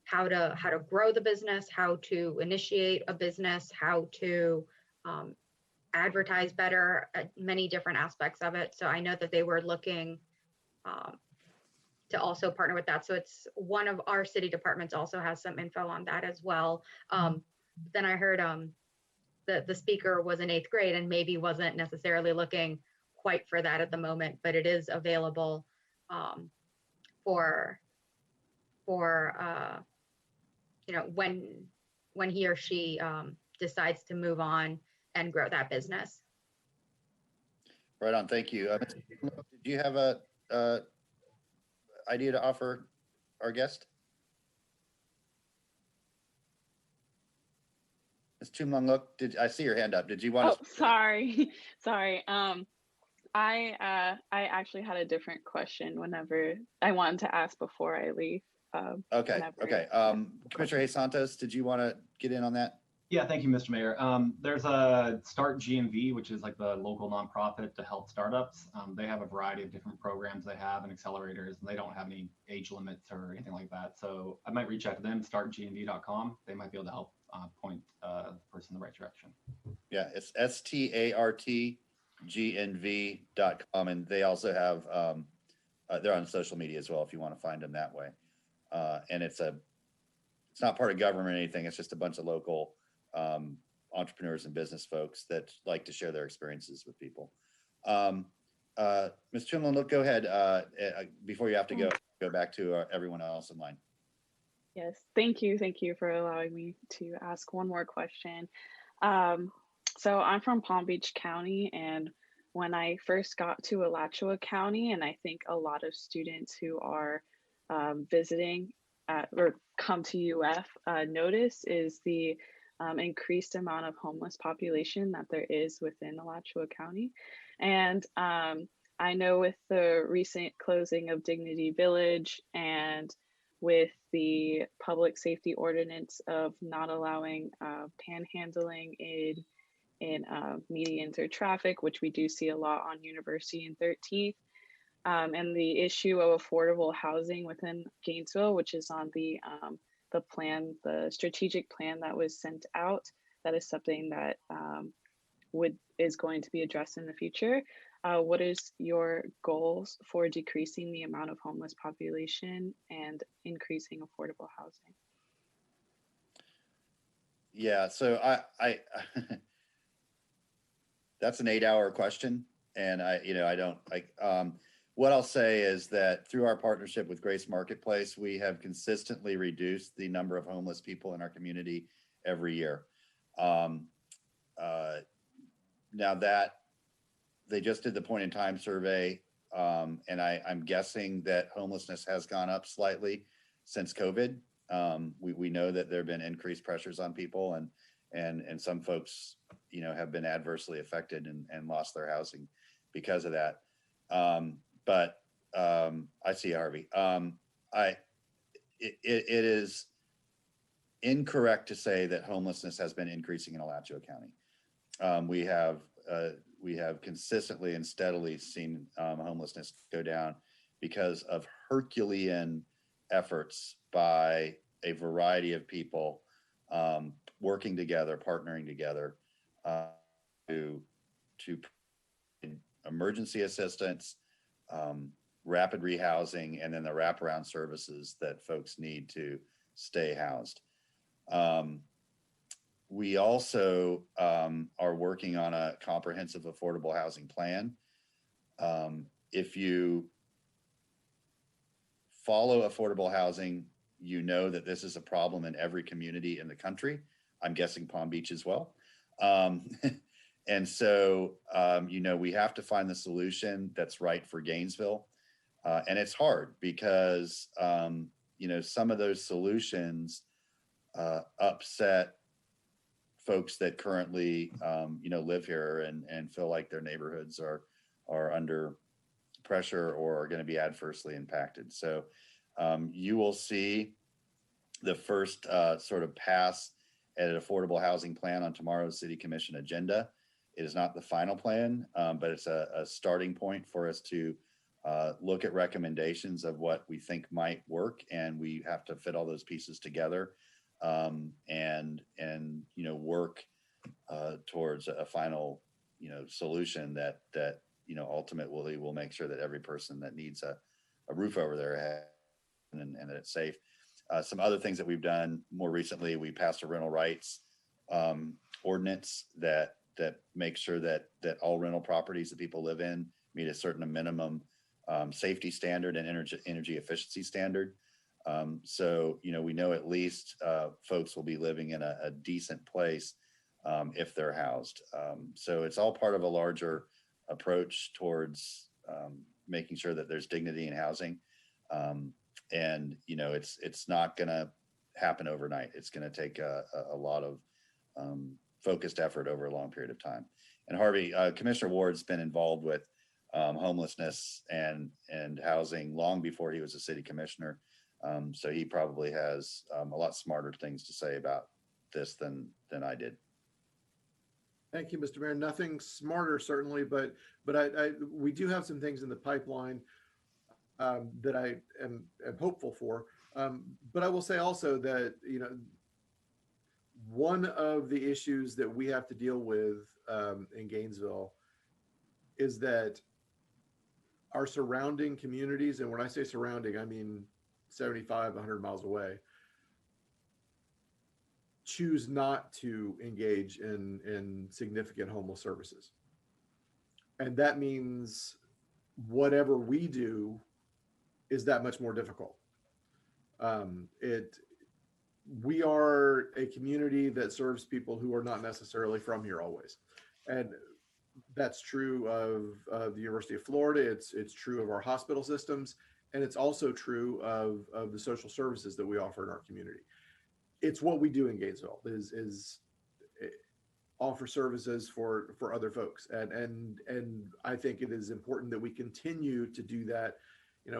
how to grow the business, how to initiate a business, how to advertise better, many different aspects of it. So I know that they were looking to also partner with that. So it's one of our city departments also has some info on that as well. Then I heard the speaker was in 8th grade and maybe wasn't necessarily looking quite for that at the moment, but it is available for you know, when he or she decides to move on and grow that business. Right on. Thank you. Did you have a idea to offer our guest? Ms. Chumlung, I see your hand up? Did you want to? Sorry. Sorry. I actually had a different question whenever I wanted to ask before I leave. Okay. Commissioner Hayes Santos, did you want to get in on that? Yeah, thank you, Mr. Mayor. There's a Start GNV, which is like the local nonprofit to help startups. They have a variety of different programs they have and accelerators, and they don't have any age limits or anything like that. So I might reach out to them, startgnv.com. They might be able to help point the person in the right direction. Yeah, it's startgnv.com, and they also have they're on social media as well if you want to find them that way. And it's not part of government or anything. It's just a bunch of local entrepreneurs and business folks that like to share their experiences with people. Ms. Chumlin, look, go ahead before you have to go back to everyone else in line. Yes, thank you. Thank you for allowing me to ask one more question. So I'm from Palm Beach County, and when I first got to Alachua County, and I think a lot of students who are visiting or come to UF notice is the increased amount of homeless population that there is within Alachua County. And I know with the recent closing of Dignity Village and with the public safety ordinance of not allowing panhandling in medians or traffic, which we do see a lot on University and 13th, and the issue of affordable housing within Gainesville, which is on the plan, the strategic plan that was sent out. That is something that is going to be addressed in the future. What is your goals for decreasing the amount of homeless population and increasing affordable housing? Yeah, so I that's an 8-hour question, and what I'll say is that through our partnership with Grace Marketplace, we have consistently reduced the number of homeless people in our community every year. Now that they just did the point in time survey, and I'm guessing that homelessness has gone up slightly since COVID. We know that there have been increased pressures on people, and some folks, have been adversely affected and lost their housing because of that. But I see Harvey. It is incorrect to say that homelessness has been increasing in Alachua County. We have consistently and steadily seen homelessness go down because of Herculean efforts by a variety of people working together, partnering together to emergency assistance, rapid rehousing, and then the wraparound services that folks need to stay housed. We also are working on a comprehensive affordable housing plan. If you follow affordable housing, you know that this is a problem in every community in the country. I'm guessing Palm Beach as well. And so, we have to find the solution that's right for Gainesville. And it's hard because, some of those solutions upset folks that currently, live here and feel like their neighborhoods are under pressure or are going to be adversely impacted. So you will see the first sort of pass at an affordable housing plan on tomorrow's City Commission agenda. It is not the final plan, but it's a starting point for us to look at recommendations of what we think might work, and we have to fit all those pieces together and work towards a final solution that ultimately will make sure that every person that needs a roof over their head and that it's safe. Some other things that we've done more recently, we passed a rental rights ordinance that makes sure that all rental properties that people live in meet a certain minimum safety standard and energy efficiency standard. So we know at least folks will be living in a decent place if they're housed. So it's all part of a larger approach towards making sure that there's dignity in housing. And it's not going to happen overnight. It's going to take a lot of focused effort over a long period of time. And Harvey, Commissioner Ward's been involved with homelessness and housing long before he was a city commissioner. So he probably has a lot smarter things to say about this than I did. Thank you, Mr. Mayor. Nothing smarter, certainly, but we do have some things in the pipeline that I am hopeful for. But I will say also that, one of the issues that we have to deal with in Gainesville is that our surrounding communities, and when I say surrounding, I mean 75, 100 miles away, choose not to engage in significant homeless services. And that means whatever we do is that much more difficult. We are a community that serves people who are not necessarily from here always. And that's true of the University of Florida. It's true of our hospital systems. And it's also true of the social services that we offer in our community. It's what we do in Gainesville is offer services for other folks. And I think it is important that we continue to do that,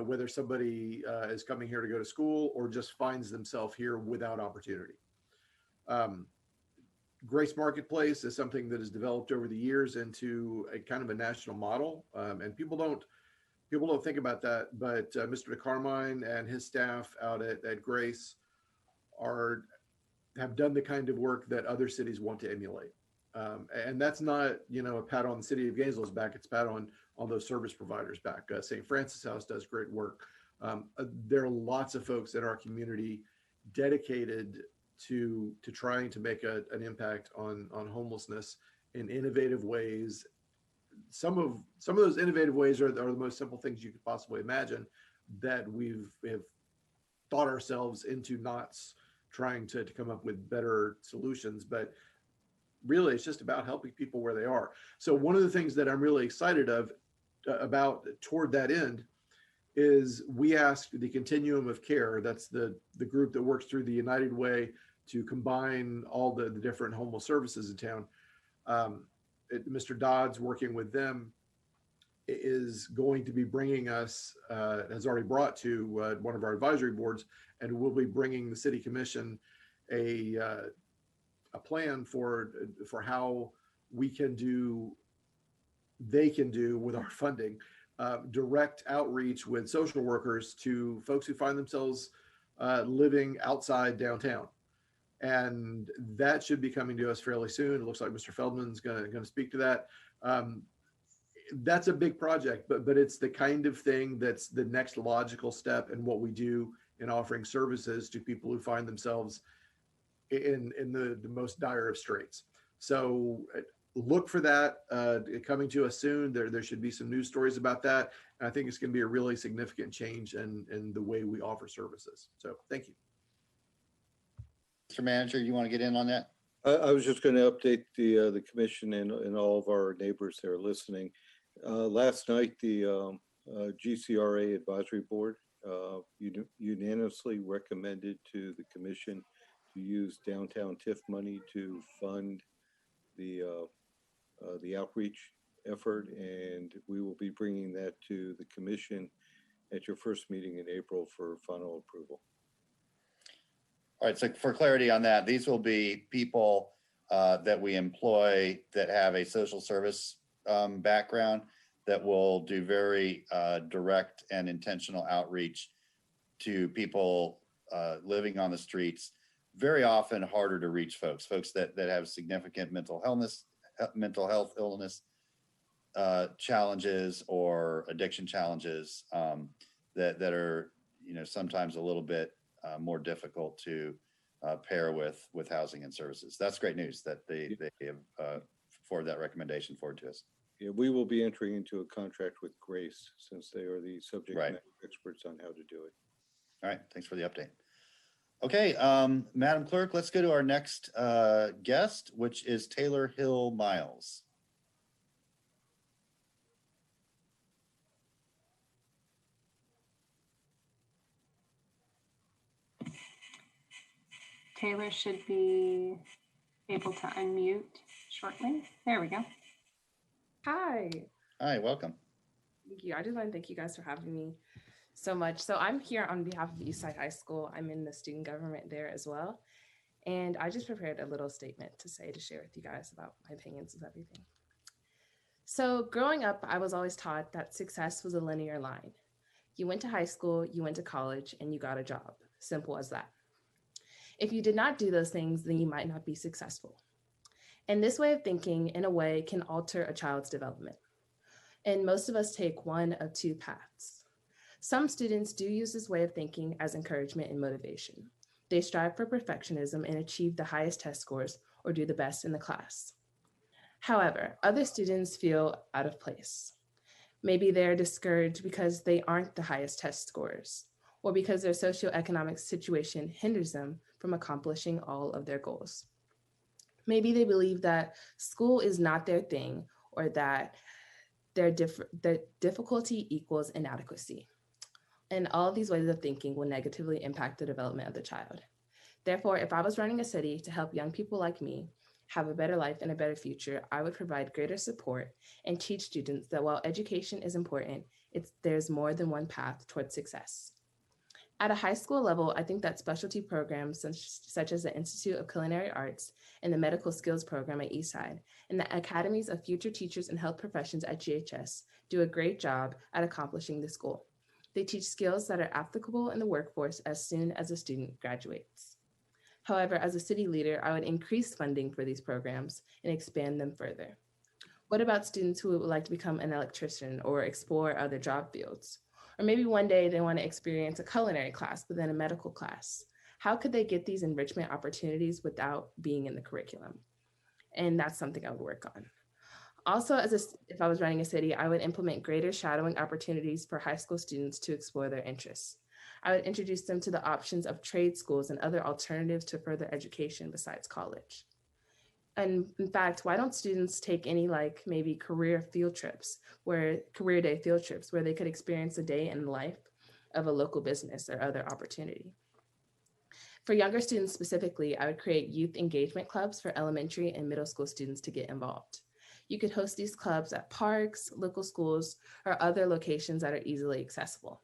whether somebody is coming here to go to school or just finds themselves here without opportunity. Grace Marketplace is something that has developed over the years into a kind of a national model. And people don't People don't think about that, but Mr. DeCarmine and his staff out at Grace have done the kind of work that other cities want to emulate. And that's not, a pat on the city of Gainesville's back. It's a pat on those service providers back. St. Francis House does great work. There are lots of folks in our community dedicated to trying to make an impact on homelessness in innovative ways. Some of those innovative ways are the most simple things you could possibly imagine, that have thought ourselves into knots trying to come up with better solutions. But really, it's just about helping people where they are. So one of the things that I'm really excited about toward that end is we asked the Continuum of Care, that's the group that works through the United Way to combine all the different homeless services in town. Mr. Dodd's working with them, is going to be bringing us, has already brought to one of our advisory boards, and we'll be bringing the City Commission a plan for how they can do with our funding, direct outreach with social workers to folks who find themselves living outside downtown. And that should be coming to us fairly soon. It looks like Mr. Feldman's going to speak to that. That's a big project, but it's the kind of thing that's the next logical step in what we do in offering services to people who find themselves in the most dire of straits. So look for that coming to us soon. There should be some news stories about that. And I think it's going to be a really significant change in the way we offer services. So thank you. Mr. Manager, you want to get in on that? I was just going to update the commission and all of our neighbors that are listening. Last night, the GCRA Advisory Board unanimously recommended to the commission to use downtown TIF money to fund the outreach effort, and we will be bringing that to the commission at your first meeting in April for final approval. All right, so for clarity on that, these will be people that we employ that have a social service background that will do very direct and intentional outreach to people living on the streets, very often harder to reach folks that have significant mental health illness challenges or addiction challenges that are, sometimes a little bit more difficult to pair with housing and services. That's great news that they have forwarded that recommendation forward to us. Yeah, we will be entering into a contract with Grace since they are the subject matter experts on how to do it. All right, thanks for the update. Okay, Madam Clerk, let's go to our next guest, which is Taylor Hill Miles. Taylor should be able to unmute shortly. There we go. Hi. Hi, welcome. Thank you. I just want to thank you guys for having me so much. So I'm here on behalf of Eastside High School. I'm in the student government there as well. And I just prepared a little statement to share with you guys about my opinions of everything. So growing up, I was always taught that success was a linear line. You went to high school, you went to college, and you got a job. Simple as that. If you did not do those things, then you might not be successful. And this way of thinking, in a way, can alter a child's development. And most of us take one of two paths. Some students do use this way of thinking as encouragement and motivation. They strive for perfectionism and achieve the highest test scores or do the best in the class. However, other students feel out of place. Maybe they're discouraged because they aren't the highest test scores, or because their socioeconomic situation hinders them from accomplishing all of their goals. Maybe they believe that school is not their thing, or that their difficulty equals inadequacy. And all of these ways of thinking will negatively impact the development of the child. Therefore, if I was running a city to help young people like me have a better life and a better future, I would provide greater support and teach students that while education is important, there's more than one path towards success. At a high school level, I think that specialty programs such as the Institute of Culinary Arts and the Medical Skills Program at Eastside and the Academies of Future Teachers and Health Professions at GHS do a great job at accomplishing this goal. They teach skills that are applicable in the workforce as soon as a student graduates. However, as a city leader, I would increase funding for these programs and expand them further. What about students who would like to become an electrician or explore other job fields? Or maybe one day they want to experience a culinary class within a medical class. How could they get these enrichment opportunities without being in the curriculum? And that's something I would work on. Also, if I was running a city, I would implement greater shadowing opportunities for high school students to explore their interests. I would introduce them to the options of trade schools and other alternatives to further education besides college. And in fact, why don't students take any maybe career day field trips where they could experience a day in the life of a local business or other opportunity? For younger students specifically, I would create youth engagement clubs for elementary and middle school students to get involved. You could host these clubs at parks, local schools, or other locations that are easily accessible.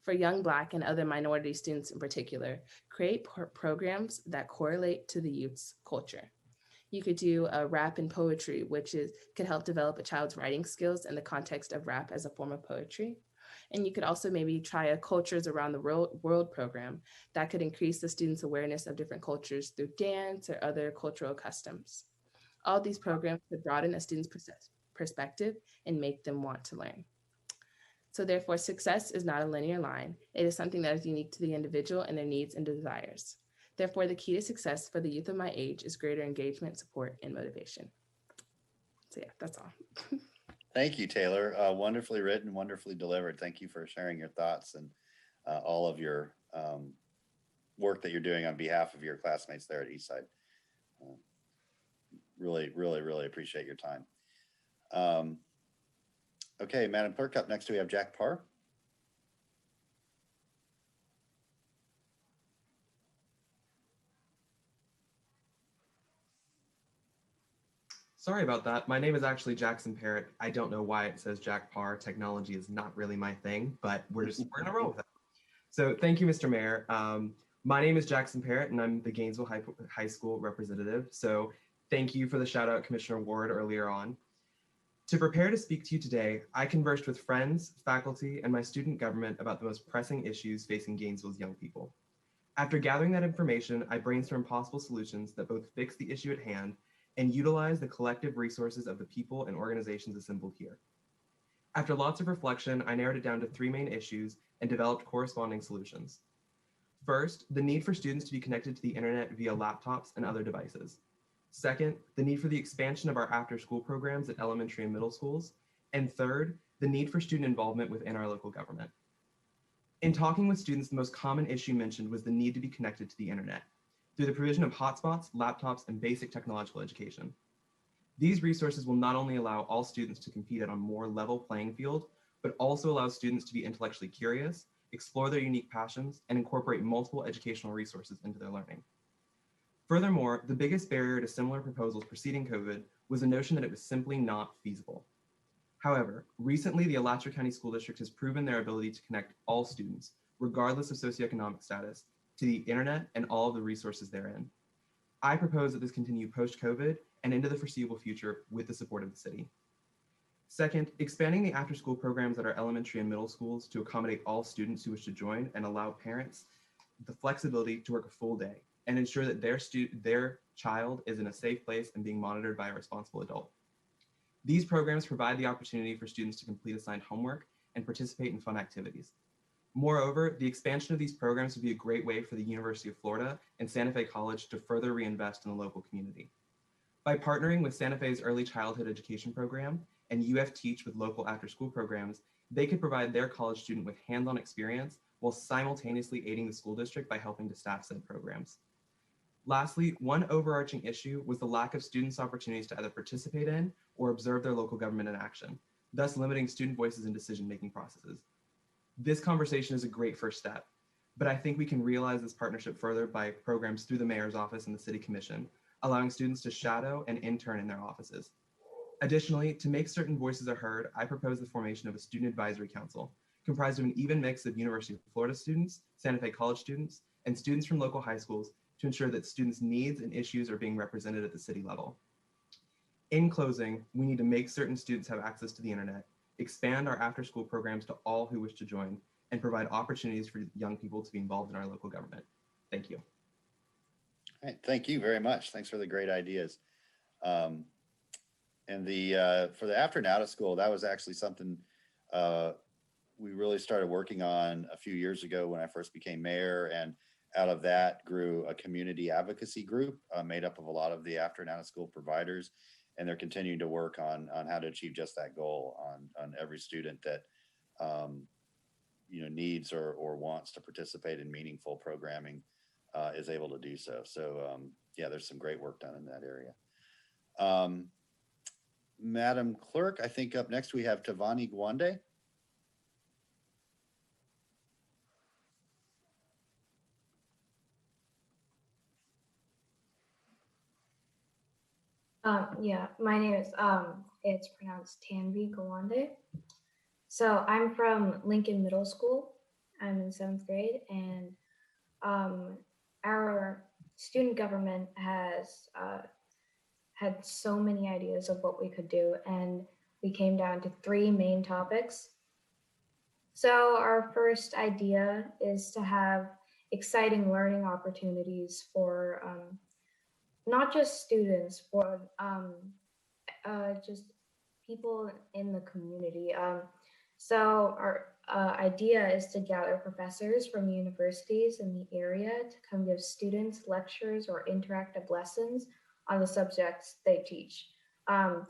For young Black and other minority students in particular, create programs that correlate to the youth's culture. You could do a rap and poetry, which could help develop a child's writing skills in the context of rap as a form of poetry. And you could also maybe try a Cultures Around the World program that could increase the students' awareness of different cultures through dance or other cultural customs. All these programs could broaden a student's perspective and make them want to learn. So therefore, success is not a linear line. It is something that is unique to the individual and their needs and desires. Therefore, the key to success for the youth of my age is greater engagement, support, and motivation. So yeah, that's all. Thank you, Taylor. Wonderfully written, wonderfully delivered. Thank you for sharing your thoughts and all of your work that you're doing on behalf of your classmates there at Eastside. Really, really, really appreciate your time. Okay, Madam Clerk, up next we have Jack Parr. Sorry about that. My name is actually Jackson Parrott. I don't know why it says Jack Parr. Technology is not really my thing, but we're gonna roll with it. So thank you, Mr. Mayor. My name is Jackson Parrott, and I'm the Gainesville High School representative. So thank you for the shout out, Commissioner Ward, earlier on. To prepare to speak to you today, I conversed with friends, faculty, and my student government about the most pressing issues facing Gainesville's young people. After gathering that information, I brainstormed possible solutions that both fix the issue at hand and utilize the collective resources of the people and organizations assembled here. After lots of reflection, I narrowed it down to 3 main issues and developed corresponding solutions. First, the need for students to be connected to the internet via laptops and other devices. Second, the need for the expansion of our after-school programs at elementary and middle schools. And third, the need for student involvement within our local government. In talking with students, the most common issue mentioned was the need to be connected to the internet through the provision of hotspots, laptops, and basic technological education. These resources will not only allow all students to compete on a more level playing field, but also allow students to be intellectually curious, explore their unique passions, and incorporate multiple educational resources into their learning. Furthermore, the biggest barrier to similar proposals preceding COVID was the notion that it was simply not feasible. However, recently the Alachua County School District has proven their ability to connect all students, regardless of socioeconomic status, to the internet and all of the resources therein. I propose that this continue post-COVID and into the foreseeable future with the support of the city. Second, expanding the after-school programs at our elementary and middle schools to accommodate all students who wish to join and allow parents the flexibility to work a full day and ensure that their child is in a safe place and being monitored by a responsible adult. These programs provide the opportunity for students to complete assigned homework and participate in fun activities. Moreover, the expansion of these programs would be a great way for the University of Florida and Santa Fe College to further reinvest in the local community. By partnering with Santa Fe's Early Childhood Education Program and UF Teach with local after-school programs, they could provide their college student with hands-on experience while simultaneously aiding the school district by helping to staff said programs. Lastly, one overarching issue was the lack of students' opportunities to either participate in or observe their local government in action, thus limiting student voices in decision-making processes. This conversation is a great first step, but I think we can realize this partnership further by programs through the mayor's office and the city commission, allowing students to shadow and intern in their offices. Additionally, to make certain voices are heard, I propose the formation of a student advisory council comprised of an even mix of University of Florida students, Santa Fe College students, and students from local high schools to ensure that students' needs and issues are being represented at the city level. In closing, we need to make certain students have access to the internet, expand our after-school programs to all who wish to join, and provide opportunities for young people to be involved in our local government. Thank you. All right, thank you very much. Thanks for the great ideas. And for the after and out of school, that was actually something we really started working on a few years ago when I first became mayor, and out of that grew a community advocacy group made up of a lot of the after and out of school providers, and they're continuing to work on how to achieve just that goal on every student that needs or wants to participate in meaningful programming is able to do so. So yeah, there's some great work done in that area. Madam Clerk, I think up next we have Tavani Gwande. Yeah, my name is, it's pronounced Tanvi Gawande. So I'm from Lincoln Middle School. I'm in 7th grade, and our student government has had so many ideas of what we could do, and we came down to 3 main topics. So our first idea is to have exciting learning opportunities for not just students, for just people in the community. So our idea is to gather professors from universities in the area to come give students lectures or interactive lessons on the subjects they teach.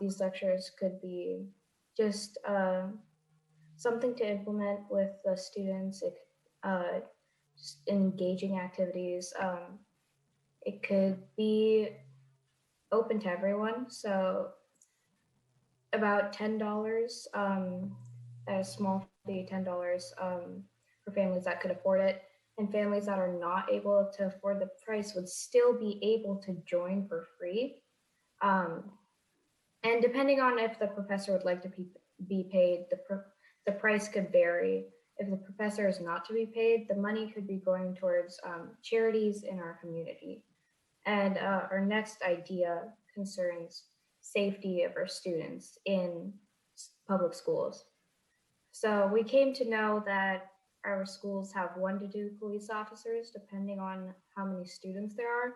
These lectures could be just something to implement with the students, just engaging activities. It could be open to everyone. So about $10, a small fee, $10 for families that could afford it. And families that are not able to afford the price would still be able to join for free. And depending on if the professor would like to be paid, the price could vary. If the professor is not to be paid, the money could be going towards charities in our community. And our next idea concerns safety of our students in public schools. So we came to know that our schools have 1 to 2 police officers, depending on how many students there are.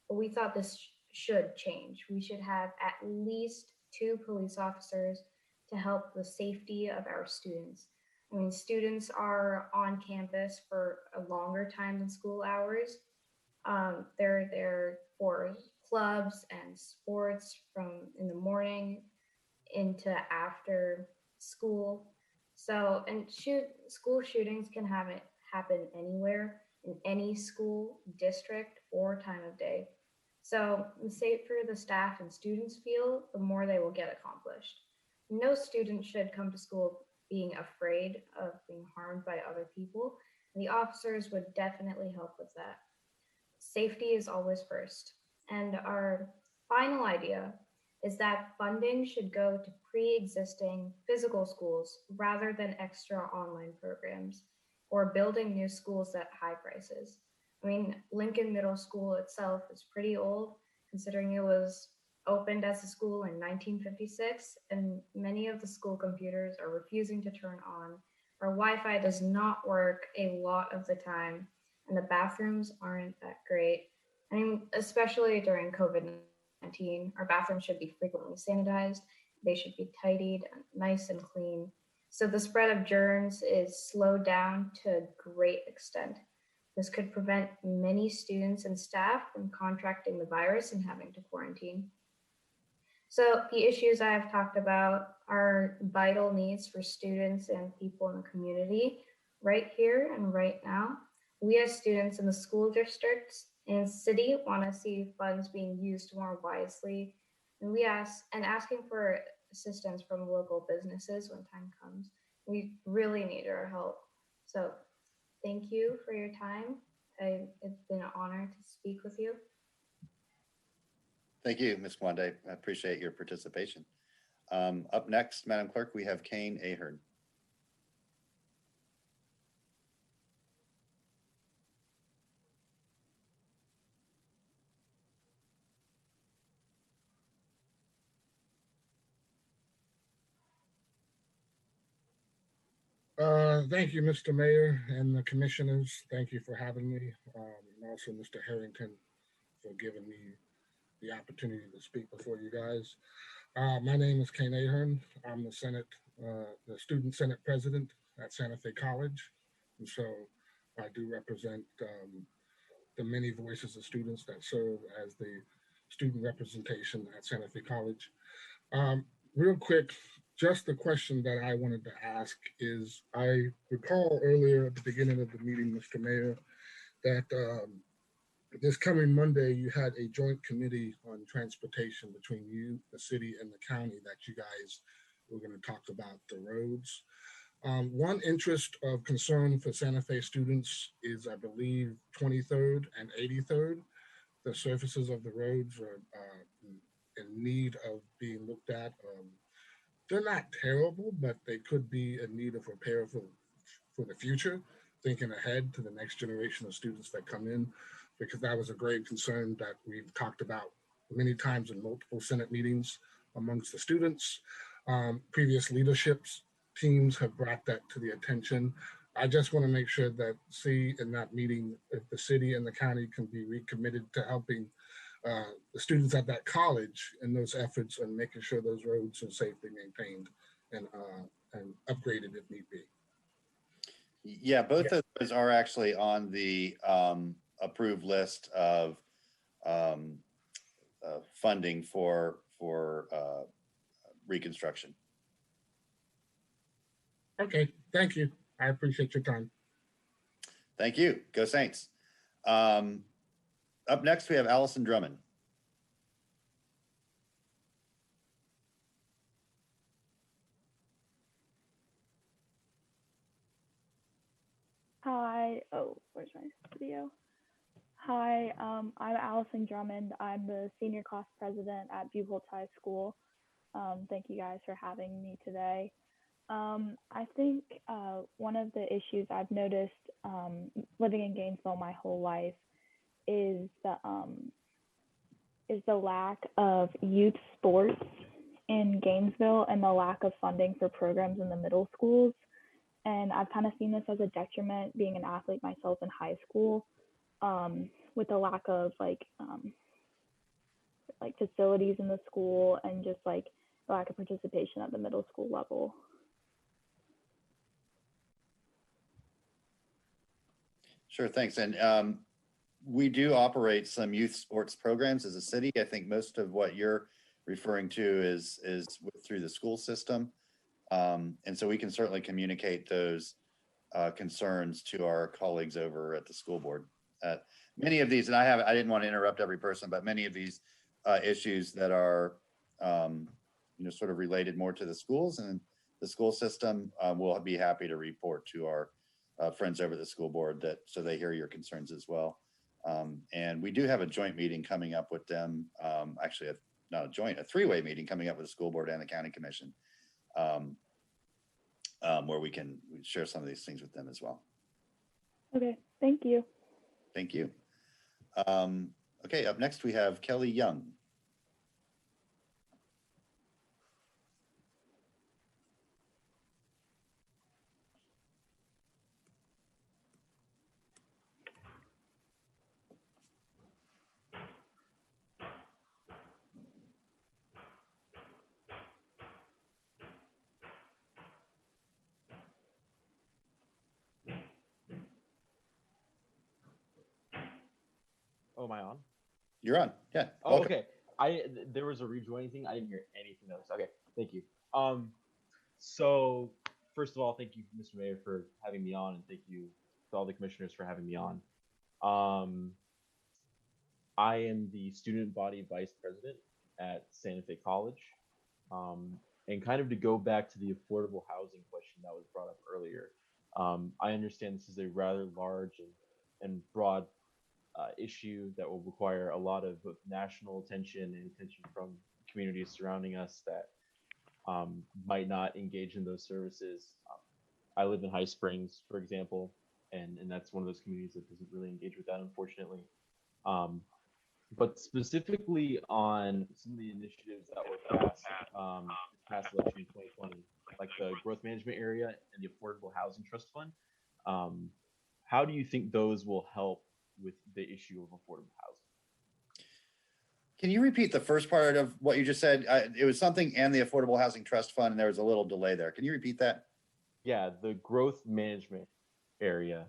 But we thought this should change. We should have at least 2 police officers to help the safety of our students. I mean, students are on campus for a longer time than school hours. They're there for clubs and sports from in the morning into after school. So, and school shootings can happen anywhere, in any school, district, or time of day. So the safer the staff and students feel, the more they will get accomplished. No student should come to school being afraid of being harmed by other people. And the officers would definitely help with that. Safety is always first. And our final idea is that funding should go to pre-existing physical schools rather than extra online programs or building new schools at high prices. I mean, Lincoln Middle School itself is pretty old, considering it was opened as a school in 1956, and many of the school computers are refusing to turn on. Our Wi-Fi does not work a lot of the time, and the bathrooms aren't that great. I mean, especially during COVID-19, our bathrooms should be frequently sanitized. They should be tidied, nice and clean. So the spread of germs is slowed down to a great extent. This could prevent many students and staff from contracting the virus and having to quarantine. So the issues I have talked about are vital needs for students and people in the community right here and right now. We as students in the school districts and city want to see funds being used more wisely. And asking for assistance from local businesses when time comes. We really need your help. So thank you for your time. It's been an honor to speak with you. Thank you, Ms. Gwande. I appreciate your participation. Up next, Madam Clerk, we have Kane Ahern. Thank you, Mr. Mayor and the commissioners. Thank you for having me. And also Mr. Harrington for giving me the opportunity to speak before you guys. My name is Kane Ahern. I'm the Student Senate President at Santa Fe College. And so I do represent the many voices of students that serve as the student representation at Santa Fe College. Real quick, just the question that I wanted to ask is, I recall earlier at the beginning of the meeting, Mr. Mayor, that this coming Monday, you had a joint committee on transportation between you, the city, and the county that you guys were going to talk about the roads. One interest of concern for Santa Fe students is, I believe, 23rd and 83rd. The surfaces of the roads are in need of being looked at. They're not terrible, but they could be in need of repair for the future, thinking ahead to the next generation of students that come in, because that was a grave concern that we've talked about many times in multiple Senate meetings amongst the students. Previous leaderships teams have brought that to the attention. I just want to make sure that in that meeting, if the city and the county can be recommitted to helping the students at that college in those efforts and making sure those roads are safely maintained and upgraded if need be. Yeah, both of those are actually on the approved list of funding for reconstruction. Okay, thank you. I appreciate your time. Thank you. Go Saints. Up next, we have Allison Drummond. Hi. Oh, where's my video? Hi, I'm Allison Drummond. I'm the senior class president at Buchholz High School. Thank you guys for having me today. I think one of the issues I've noticed living in Gainesville my whole life is the lack of youth sports in Gainesville and the lack of funding for programs in the middle schools. And I've kind of seen this as a detriment being an athlete myself in high school, with the lack of like facilities in the school and just like the lack of participation at the middle school level. Sure, thanks. And we do operate some youth sports programs as a city. I think most of what you're referring to is through the school system. And so we can certainly communicate those concerns to our colleagues over at the school board. Many of these, and I didn't want to interrupt every person, but many of these issues that are, sort of related more to the schools and the school system, we'll be happy to report to our friends over the school board so they hear your concerns as well. And we do have a joint meeting coming up with them. Actually, not a joint, a three-way meeting coming up with the school board and the county commission, where we can share some of these things with them as well. Okay, thank you. Thank you. Okay, up next we have Kelly Young. Oh, am I on? You're on. Yeah. Oh, okay. There was a rejoining thing. I didn't hear anything else. Okay, thank you. So first of all, thank you, Mr. Mayor, for having me on, and thank you to all the commissioners for having me on. I am the student body vice president at Santa Fe College. And kind of to go back to the affordable housing question that was brought up earlier, I understand this is a rather large and broad issue that will require a lot of both national attention and attention from communities surrounding us that might not engage in those services. I live in High Springs, for example, and that's one of those communities that doesn't really engage with that, unfortunately. But specifically on some of the initiatives that were passed this past election in 2020, like the growth management area and the affordable housing trust fund. How do you think those will help with the issue of affordable housing? Can you repeat the first part of what you just said? It was something and the Affordable Housing Trust Fund, and there was a little delay there. Can you repeat that? Yeah, the growth management area.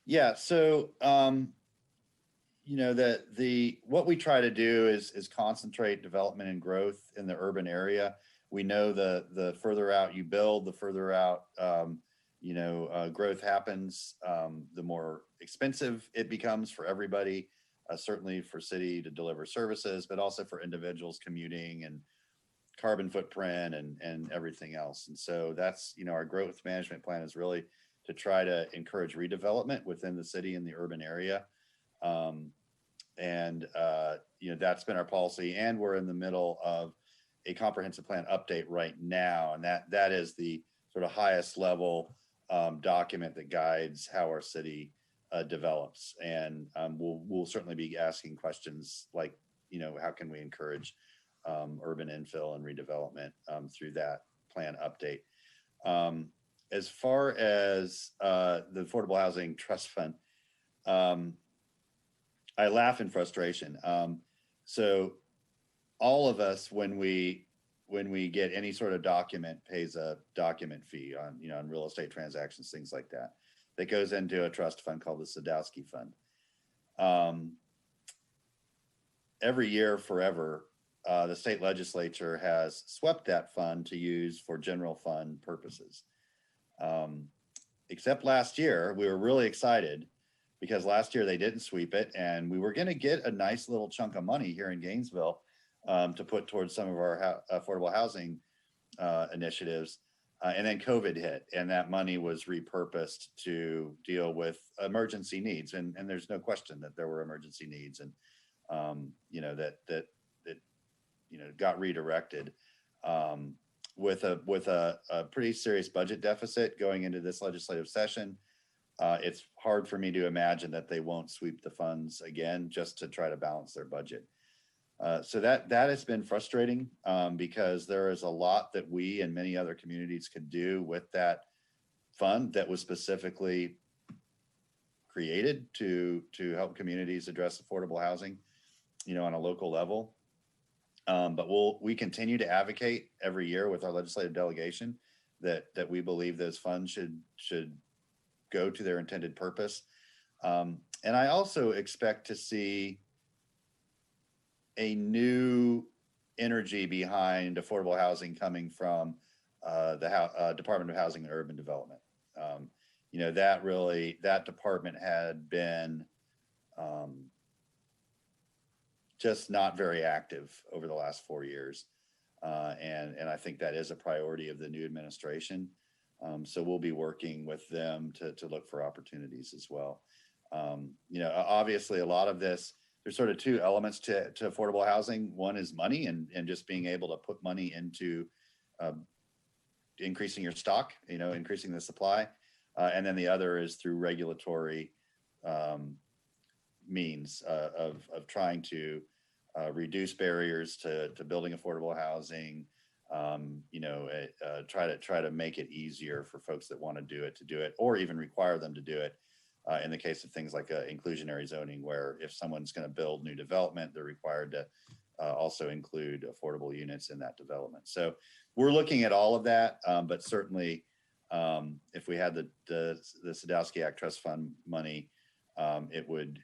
Yeah. So, you know, what we try to do is concentrate development and growth in the urban area. We know the further out you build, the further out growth happens, the more expensive it becomes for everybody. Certainly for city to deliver services, but also for individuals commuting and carbon footprint and everything else. And so that's, our growth management plan is really to try to encourage redevelopment within the city and the urban area. That's been our policy, and we're in the middle of a comprehensive plan update right now. And that is the sort of highest level document that guides how our city develops. And we'll certainly be asking questions like, how can we encourage urban infill and redevelopment through that plan update. As far as the Affordable Housing Trust Fund, I laugh in frustration. So all of us, when we get any sort of document, pays a document fee on real estate transactions, things like that. That goes into a trust fund called the Sadowski Fund. Every year forever, the state legislature has swept that fund to use for general fund purposes. Except last year, we were really excited because last year they didn't sweep it, and we were going to get a nice little chunk of money here in Gainesville to put towards some of our affordable housing initiatives. And then COVID hit, and that money was repurposed to deal with emergency needs. And there's no question that there were emergency needs, and that got redirected with a pretty serious budget deficit going into this legislative session. It's hard for me to imagine that they won't sweep the funds again just to try to balance their budget. So that has been frustrating because there is a lot that we and many other communities could do with that fund that was specifically created to help communities address affordable housing, on a local level. But we continue to advocate every year with our legislative delegation that we believe those funds should go to their intended purpose. And I also expect to see a new energy behind affordable housing coming from the Department of Housing and Urban Development. That department had been just not very active over the last 4 years. And I think that is a priority of the new administration. So we'll be working with them to look for opportunities as well. Obviously a lot of this, there's sort of two elements to affordable housing. One is money and just being able to put money into increasing your stock, increasing the supply. And then the other is through regulatory means of trying to reduce barriers to building affordable housing, try to make it easier for folks that want to do it, or even require them to do it. In the case of things like inclusionary zoning, where if someone's going to build new development, they're required to also include affordable units in that development. So we're looking at all of that, but certainly if we had the Sadowski Act Trust Fund money, it would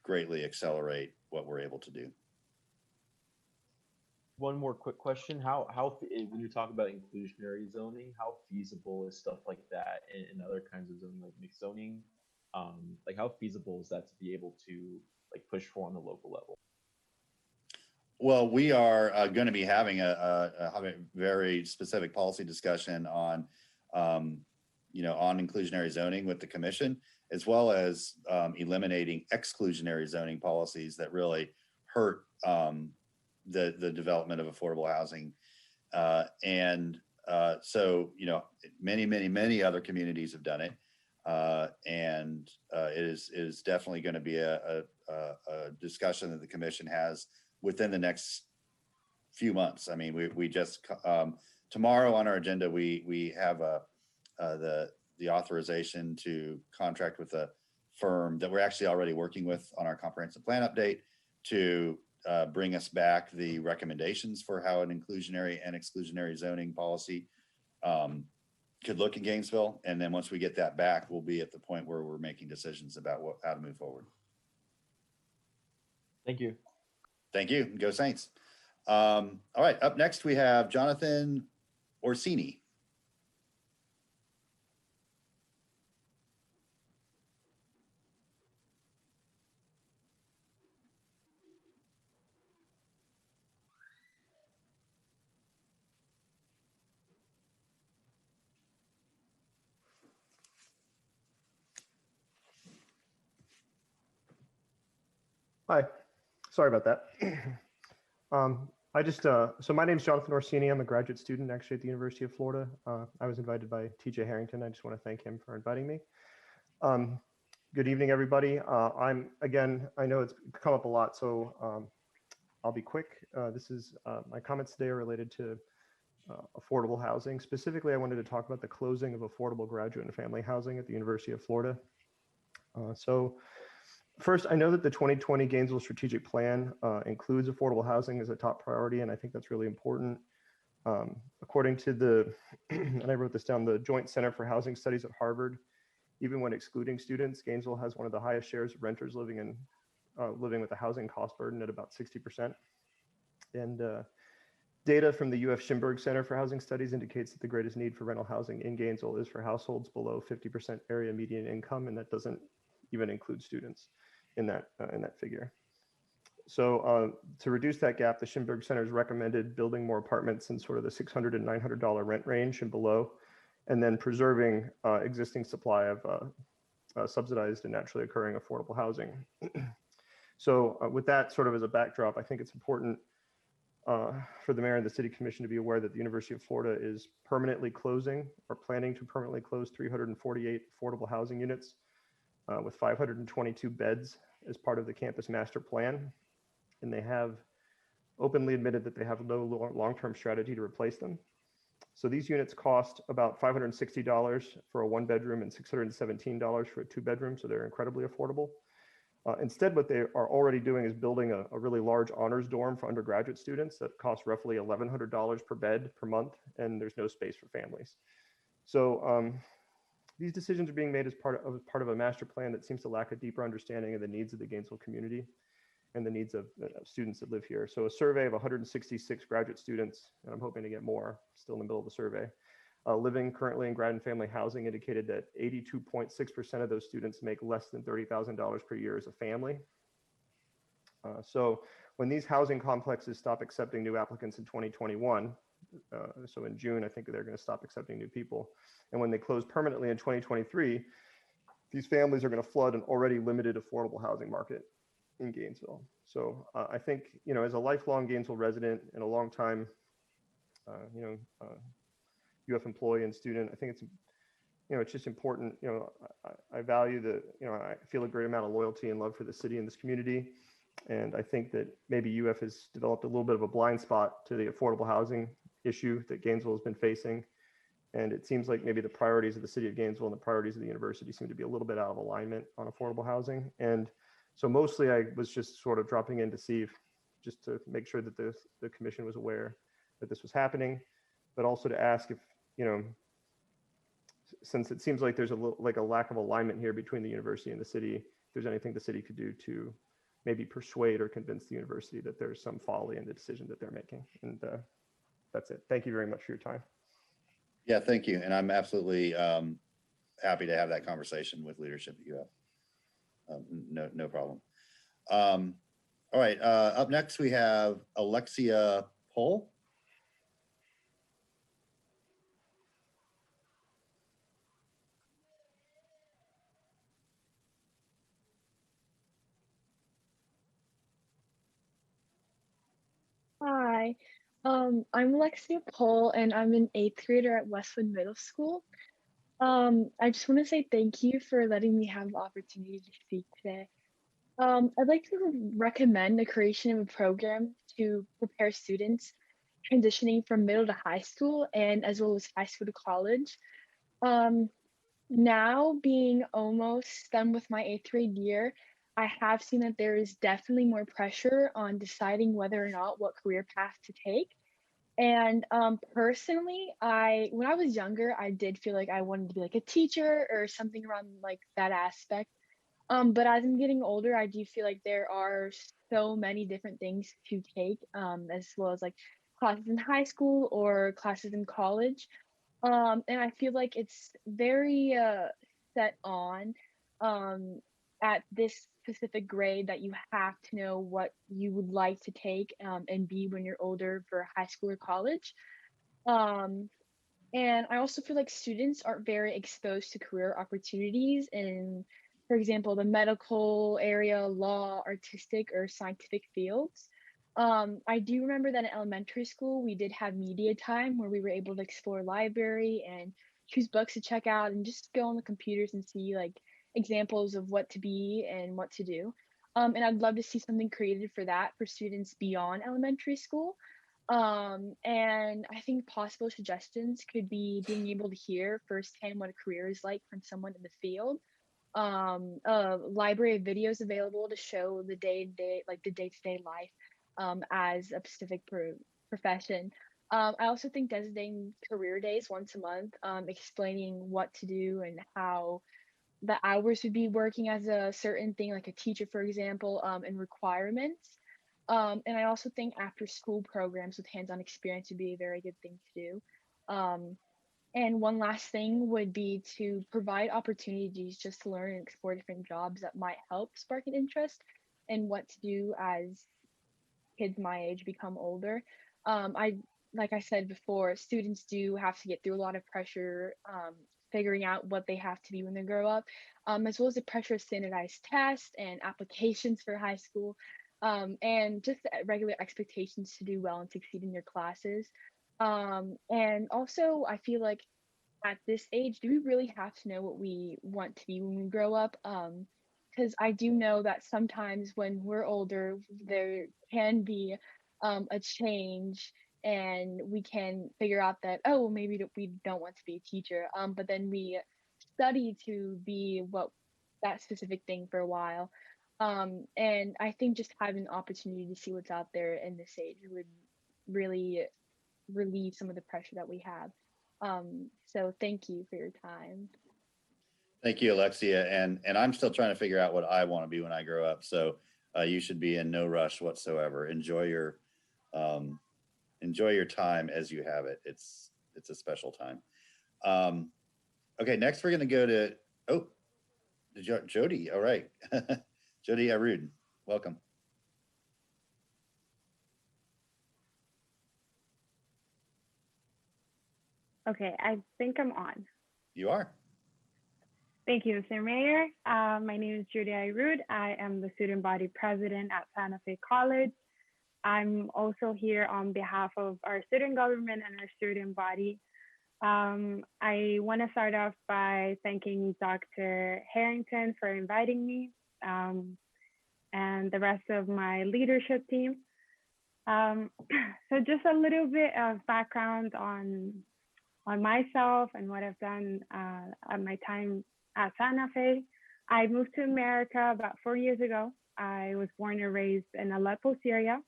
greatly accelerate what we're able to do. One more quick question. When you talk about inclusionary zoning, how feasible is stuff like that in other kinds of zoning, like mixed zoning? Like how feasible is that to be able to push for on the local level? Well, we are going to be having a very specific policy discussion on inclusionary zoning with the commission, as well as eliminating exclusionary zoning policies that really hurt the development of affordable housing. So many other communities have done it. And it is definitely going to be a discussion that the commission has within the next few months. I mean, we just tomorrow on our agenda we have the authorization to contract with a firm that we're actually already working with on our comprehensive plan update to bring us back the recommendations for how an inclusionary and exclusionary zoning policy could look in Gainesville. And then once we get that back, we'll be at the point where we're making decisions about how to move forward. Thank you. Thank you. Go Saints. All right, up next we have Jonathan Orsini. Hi, sorry about that. So my name is Jonathan Orsini. I'm a graduate student actually at the University of Florida. I was invited by TJ Harrington. I just want to thank him for inviting me. Good evening, everybody. I know it's come up a lot, so I'll be quick. My comments today are related to affordable housing. Specifically, I wanted to talk about the closing of affordable graduate and family housing at the University of Florida. First, I know that the 2020 Gainesville Strategic Plan includes affordable housing as a top priority, and I think that's really important. According to and I wrote this down, the Joint Center for Housing Studies at Harvard, even when excluding students, Gainesville has one of the highest shares of renters living with a housing cost burden at about 60%. And data from the UF Schimberg Center for Housing Studies indicates that the greatest need for rental housing in Gainesville is for households below 50% area median income, and that doesn't even include students in that figure. So to reduce that gap, the Schimberg Center has recommended building more apartments in sort of the $600 and $900 rent range and below, and then preserving existing supply of subsidized and naturally occurring affordable housing. So with that sort of as a backdrop, I think it's important for the mayor and the city commission to be aware that the University of Florida is permanently closing or planning to permanently close 348 affordable housing units with 522 beds as part of the campus master plan. And they have openly admitted that they have no long-term strategy to replace them. So these units cost about $560 for a 1-bedroom and $617 for a 2-bedroom. So they're incredibly affordable. Instead, what they are already doing is building a really large honors dorm for undergraduate students that costs roughly $1,100 per bed per month, and there's no space for families. So these decisions are being made as part of a master plan that seems to lack a deeper understanding of the needs of the Gainesville community and the needs of students that live here. So a survey of 166 graduate students, and I'm hoping to get more, still in the middle of the survey, living currently in grad and family housing indicated that 82.6% of those students make less than $30,000 per year as a family. So when these housing complexes stop accepting new applicants in 2021, so in June, I think they're going to stop accepting new people. And when they close permanently in 2023, these families are going to flood an already limited affordable housing market in Gainesville. So I think, as a lifelong Gainesville resident and a long time, UF employee and student, I think it's just important. I value I feel a great amount of loyalty and love for the city and this community. And I think that maybe UF has developed a little bit of a blind spot to the affordable housing issue that Gainesville has been facing. And it seems like maybe the priorities of the city of Gainesville and the priorities of the university seem to be a little bit out of alignment on affordable housing. And so mostly I was just sort of dropping in to see just to make sure that the commission was aware that this was happening, but also to ask if, since it seems like there's a lack of alignment here between the university and the city, if there's anything the city could do to maybe persuade or convince the university that there's some folly in the decision that they're making. And that's it. Thank you very much for your time. Yeah, thank you. And I'm absolutely happy to have that conversation with leadership at UF. No problem. All right, up next we have Alexia Pohl. Hi, I'm Alexia Pohl, and I'm an 8th grader at Westwood Middle School. I just want to say thank you for letting me have the opportunity to speak today. I'd like to recommend the creation of a program to prepare students transitioning from middle to high school and as well as high school to college. Um, Now being almost done with my 8th grade year, I have seen that there is definitely more pressure on deciding whether or not what career path to take. And personally, when I was younger, I did feel like I wanted to be like a teacher or something around like that aspect. But as I'm getting older, I do feel like there are so many different things to take, as well as like classes in high school or classes in college. And I feel like it's very set on um, at this specific grade that you have to know what you would like to take and be when you're older for high school or college. Um, and I also feel like students aren't very exposed to career opportunities in, for example, the medical area, law, artistic, or scientific fields. I do remember that in elementary school, we did have media time where we were able to explore library and choose books to check out and just go on the computers and see like examples of what to be and what to do. And I'd love to see something created for that for students beyond elementary school. And I think possible suggestions could be being able to hear firsthand what a career is like from someone in the field. A library of videos available to show the day-to-day, like the day-to-day life as a specific profession. I also think designating career days once a month, explaining what to do and how the hours would be working as a certain thing, like a teacher, for example, and requirements. And I also think after school programs with hands-on experience would be a very good thing to do. And one last thing would be to provide opportunities just to learn and explore different jobs that might help spark an interest in what to do as kids my age become older. Like I said before, students do have to get through a lot of pressure, figuring out what they have to be when they grow up, as well as the pressure of standardized tests and applications for high school, and just the regular expectations to do well and succeed in your classes. And also, I feel like at this age, do we really have to know what we want to be when we grow up? Because I do know that sometimes when we're older, there can be a change, and we can figure out that, oh, well, maybe we don't want to be a teacher. But then we study to be what that specific thing for a while. And I think just having an opportunity to see what's out there in this age would really relieve some of the pressure that we have. So thank you for your time. Thank you, Alexia. And I'm still trying to figure out what I want to be when I grow up. So you should be in no rush whatsoever. Enjoy your time as you have it. It's a special time. Okay, next we're going to go to Jody. All right, Jody Arud, welcome. Okay, I think I'm on. You are. Thank you, Mr. Mayor. My name is Judy Irud. I am the student body president at Santa Fe College. I'm also here on behalf of our student government and our student body. I want to start off by thanking Dr. Harrington for inviting me and the rest of my leadership team. So just a little bit of background on myself and what I've done at my time at Santa Fe. I moved to America about 4 years ago. I was born and raised in Aleppo, Syria.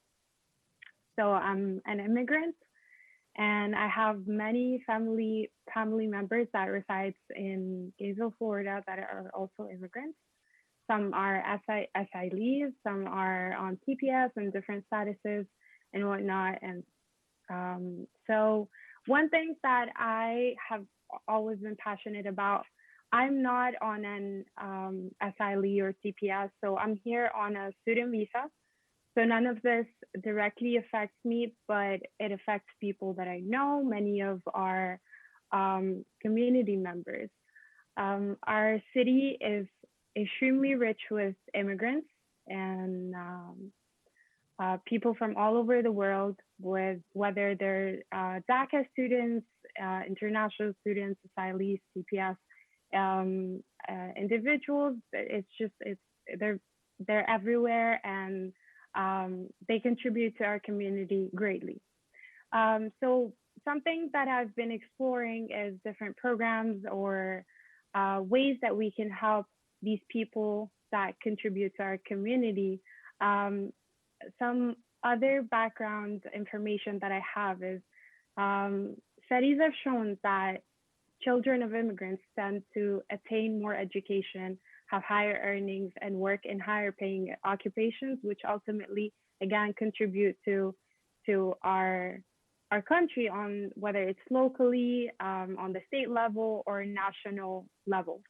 So I'm an immigrant, and I have many family members that resides in Gainesville, Florida, that are also immigrants. Some are asylees, some are on TPS and different statuses and whatnot. And so one thing that I have always been passionate about, I'm not on an asylee or TPS, so I'm here on a student visa. So none of this directly affects me, but it affects people that I know, many of our community members. Our city is extremely rich with immigrants and people from all over the world, with whether they're DACA students, international students, asylees, CPS, individuals. They're everywhere, and they contribute to our community greatly. So something that I've been exploring is different programs or ways that we can help these people that contribute to our community. Some other background information that I have is studies have shown that children of immigrants tend to attain more education, have higher earnings, and work in higher paying occupations, which ultimately, again, contribute to our country on whether it's locally, on the state level, or national level.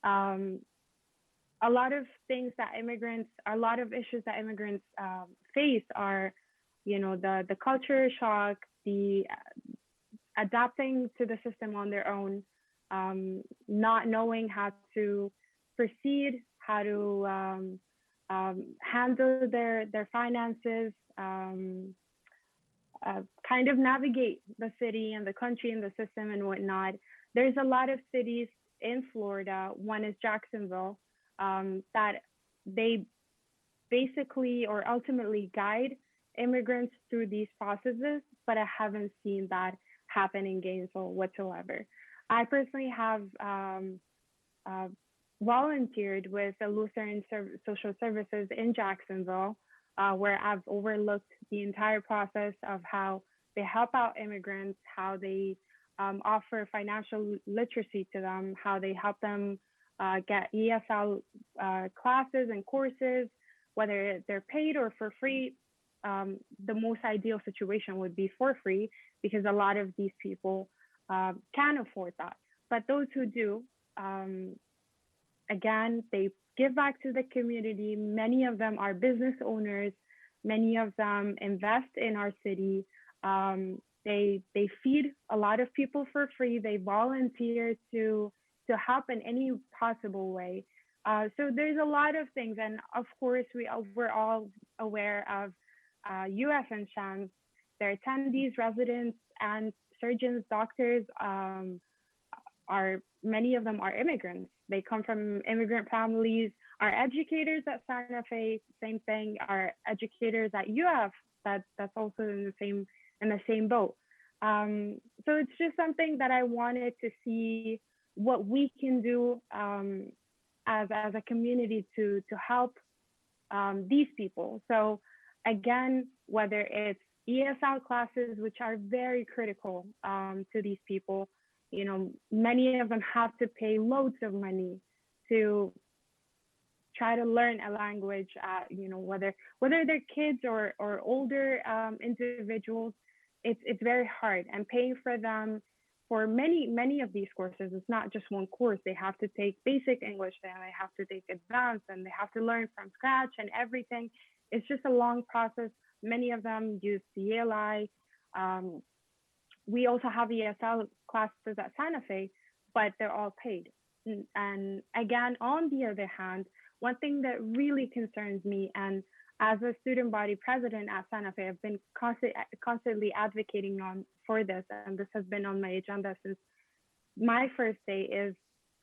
A lot of things that immigrants, a lot of issues that immigrants face are, the culture shock, the adapting to the system on their own, not knowing how to proceed, how to handle their finances, kind of navigate the city and the country and the system and whatnot. There's a lot of cities in Florida. One is Jacksonville, that they basically or ultimately guide immigrants through these processes, but I haven't seen that happen in Gainesville whatsoever. I personally have volunteered with the Lutheran Social Services in Jacksonville, where I've overlooked the entire process of how they help out immigrants, how they offer financial literacy to them, how they help them get ESL classes and courses, whether they're paid or for free. The most ideal situation would be for free, because a lot of these people can afford that. But those who do, again, they give back to the community. Many of them are business owners. Many of them invest in our city. They feed a lot of people for free. They volunteer to help in any possible way. So there's a lot of things. And of course, we're all aware of UFN SHANs. Their attendees, residents, and surgeons, doctors, many of them are immigrants. They come from immigrant families. Our educators at Santa Fe, same thing. Our educators at UF, that's also in the same boat. So it's just something that I wanted to see what we can do as a community to help these people. So again, whether it's ESL classes, which are very critical to these people, many of them have to pay loads of money to try to learn a language, whether they're kids or older individuals, it's very hard. And paying for them for many of these courses, it's not just one course. They have to take basic English, then they have to take advanced, and they have to learn from scratch and everything. It's just a long process. Many of them use CLI. We also have ESL classes at Santa Fe, but they're all paid. And again, on the other hand, one thing that really concerns me, and as a student body president at Santa Fe, I've been constantly advocating for this, and this has been on my agenda since my first day, is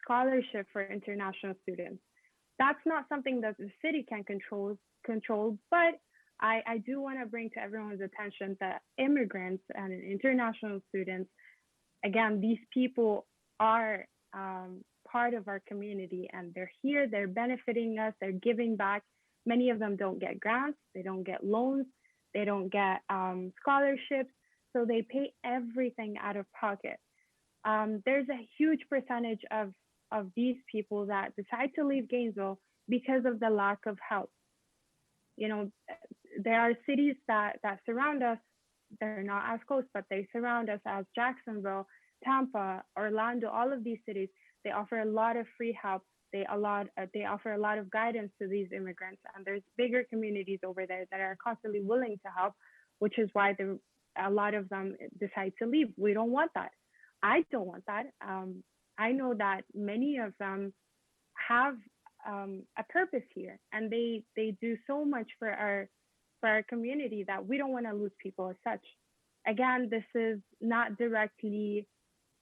scholarship for international students. That's not something that the city can control, but I do want to bring to everyone's attention that immigrants and international students, again, these people are part of our community, and they're here, they're benefiting us, they're giving back. Many of them don't get grants, they don't get loans, they don't get scholarships, so they pay everything out of pocket. There's a huge percentage of these people that decide to leave Gainesville because of the lack of help. There are cities that surround us. They're not as close, but they surround us, as Jacksonville, Tampa, Orlando, all of these cities. They offer a lot of free help. They offer a lot of guidance to these immigrants, and there's bigger communities over there that are constantly willing to help, which is why a lot of them decide to leave. We don't want that. I don't want that. I know that many of them have a purpose here, and they do so much for our community that we don't want to lose people as such. Again, this is not directly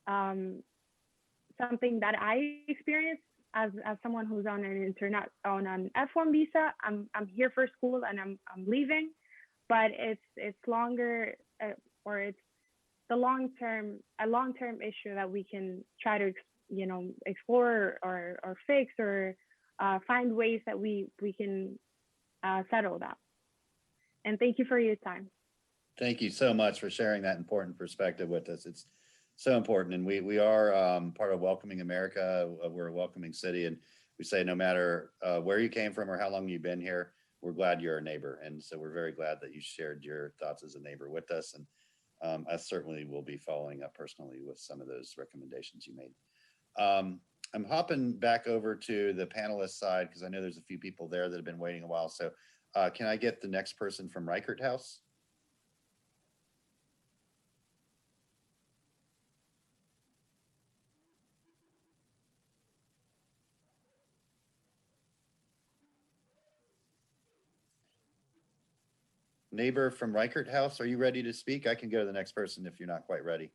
something that I experienced as someone who's on an F1 visa. I'm here for school and I'm leaving, but it's longer. or it's a long-term issue that we can try to, explore or fix or find ways that we can settle that. And thank you for your time. Thank you so much for sharing that important perspective with us. It's so important. And we are part of Welcoming America. We're a welcoming city. And we say no matter where you came from or how long you've been here, we're glad you're a neighbor. And so we're very glad that you shared your thoughts as a neighbor with us. And I certainly will be following up personally with some of those recommendations you made. I'm hopping back over to the panelist side because I know there's a few people there that have been waiting a while. So can I get the next person from Reichert House? Neighbor from Reichert House, are you ready to speak? I can go to the next person if you're not quite ready.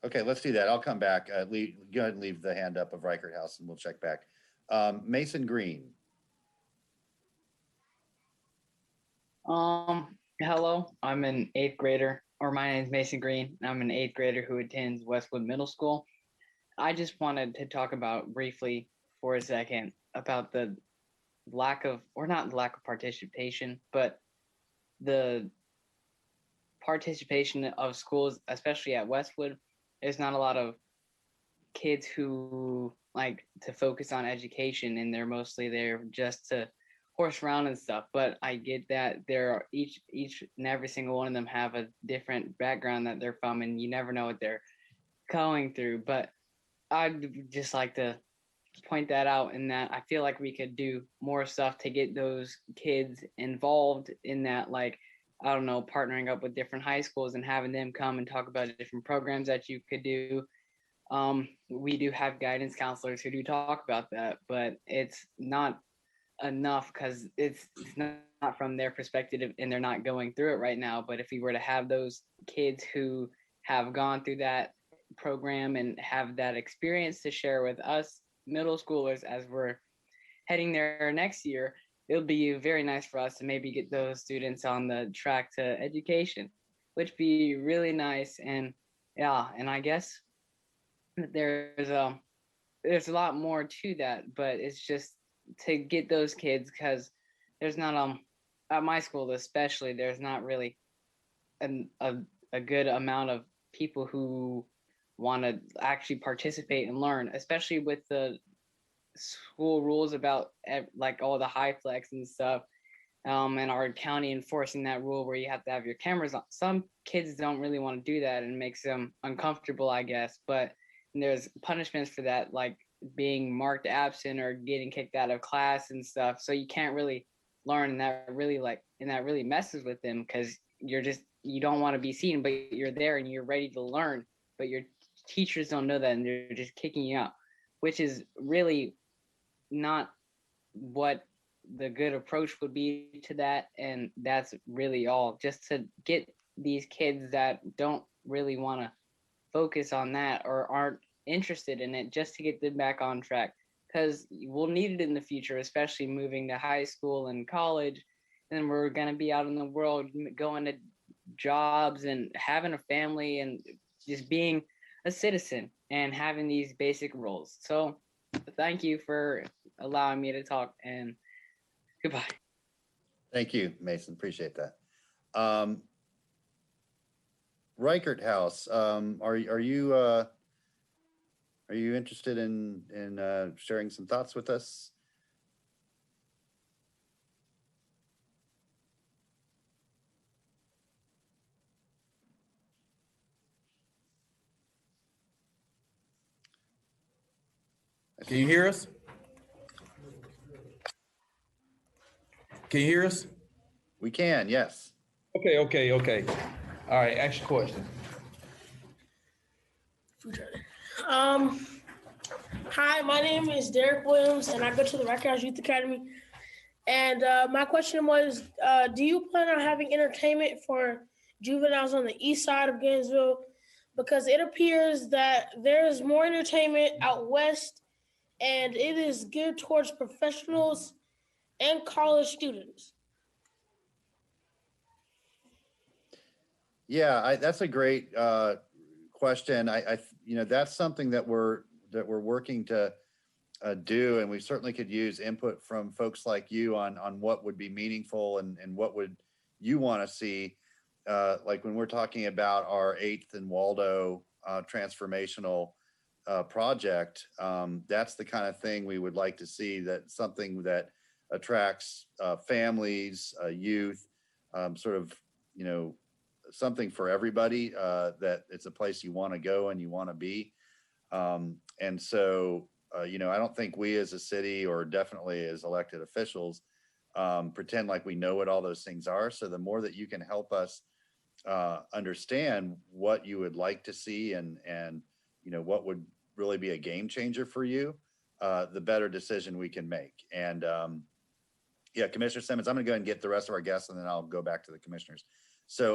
Okay, let's do that. I'll come back. Go ahead and leave the hand up of Reichert House and we'll check back. Mason Green. Hello, I'm an 8th grader, or my name is Mason Green. I'm an 8th grader who attends Westwood Middle School. I just wanted to talk about briefly for a second about the lack of, or not lack of participation, but the participation of schools, especially at Westwood. There's not a lot of kids who like to focus on education, and they're mostly there just to horse around and stuff. But I get that there are each and every single one of them have a different background that they're from, and you never know what they're going through. But I'd just like to point that out, in that I feel like we could do more stuff to get those kids involved in that, like, I don't know, partnering up with different high schools and having them come and talk about different programs that you could do. We do have guidance counselors who do talk about that, but it's not enough because it's not from their perspective and they're not going through it right now. But if we were to have those kids who have gone through that program and have that experience to share with us middle schoolers as we're heading there next year, it'll be very nice for us to maybe get those students on the track to education, which be really nice. And yeah, and I guess there's a lot more to that, but it's just to get those kids, because there's not at my school especially, there's not really a good amount of people who want to actually participate and learn, especially with the school rules about like all the high flex and stuff, and our county enforcing that rule where you have to have your cameras on. Some kids don't really want to do that and it makes them uncomfortable, I guess, but there's punishments for that, like being marked absent or getting kicked out of class and stuff. So you can't really learn, and that really messes with them, because you don't want to be seen, but you're there and you're ready to learn, but your teachers don't know that and they're just kicking you out, which is really not what the good approach would be to that. And that's really all, just to get these kids that don't really want to focus on that or aren't interested in it, just to get them back on track, because we'll need it in the future, especially moving to high school and college. And we're going to be out in the world going to jobs and having a family and just being a citizen and having these basic roles. So thank you for allowing me to talk, and goodbye. Thank you, Mason. Appreciate that. Reichert House, are you interested in sharing some thoughts with us? Can you hear us? Can you hear us? We can, yes. Okay. All right, ask your question. Hi, my name is Derek Williams, and I go to the Reichert House Youth Academy. And my question was, do you plan on having entertainment for juveniles on the east side of Gainesville, because it appears that there is more entertainment out west and it is geared towards professionals and college students. Yeah, that's a great question. That's something that we're working to do, and we certainly could use input from folks like you on what would be meaningful and what would you want to see. Like when we're talking about our 8th and Waldo transformational project, that's the kind of thing we would like to see. That something that attracts families, youth, sort of, something for everybody, that it's a place you want to go and you want to be. And so, I don't think we as a city, or definitely as elected officials, pretend like we know what all those things are. So the more that you can help us understand what you would like to see and what would really be a game changer for you, the better decision we can make. And yeah, Commissioner Simmons, I'm going to go ahead and get the rest of our guests, and then I'll go back to the commissioners. So,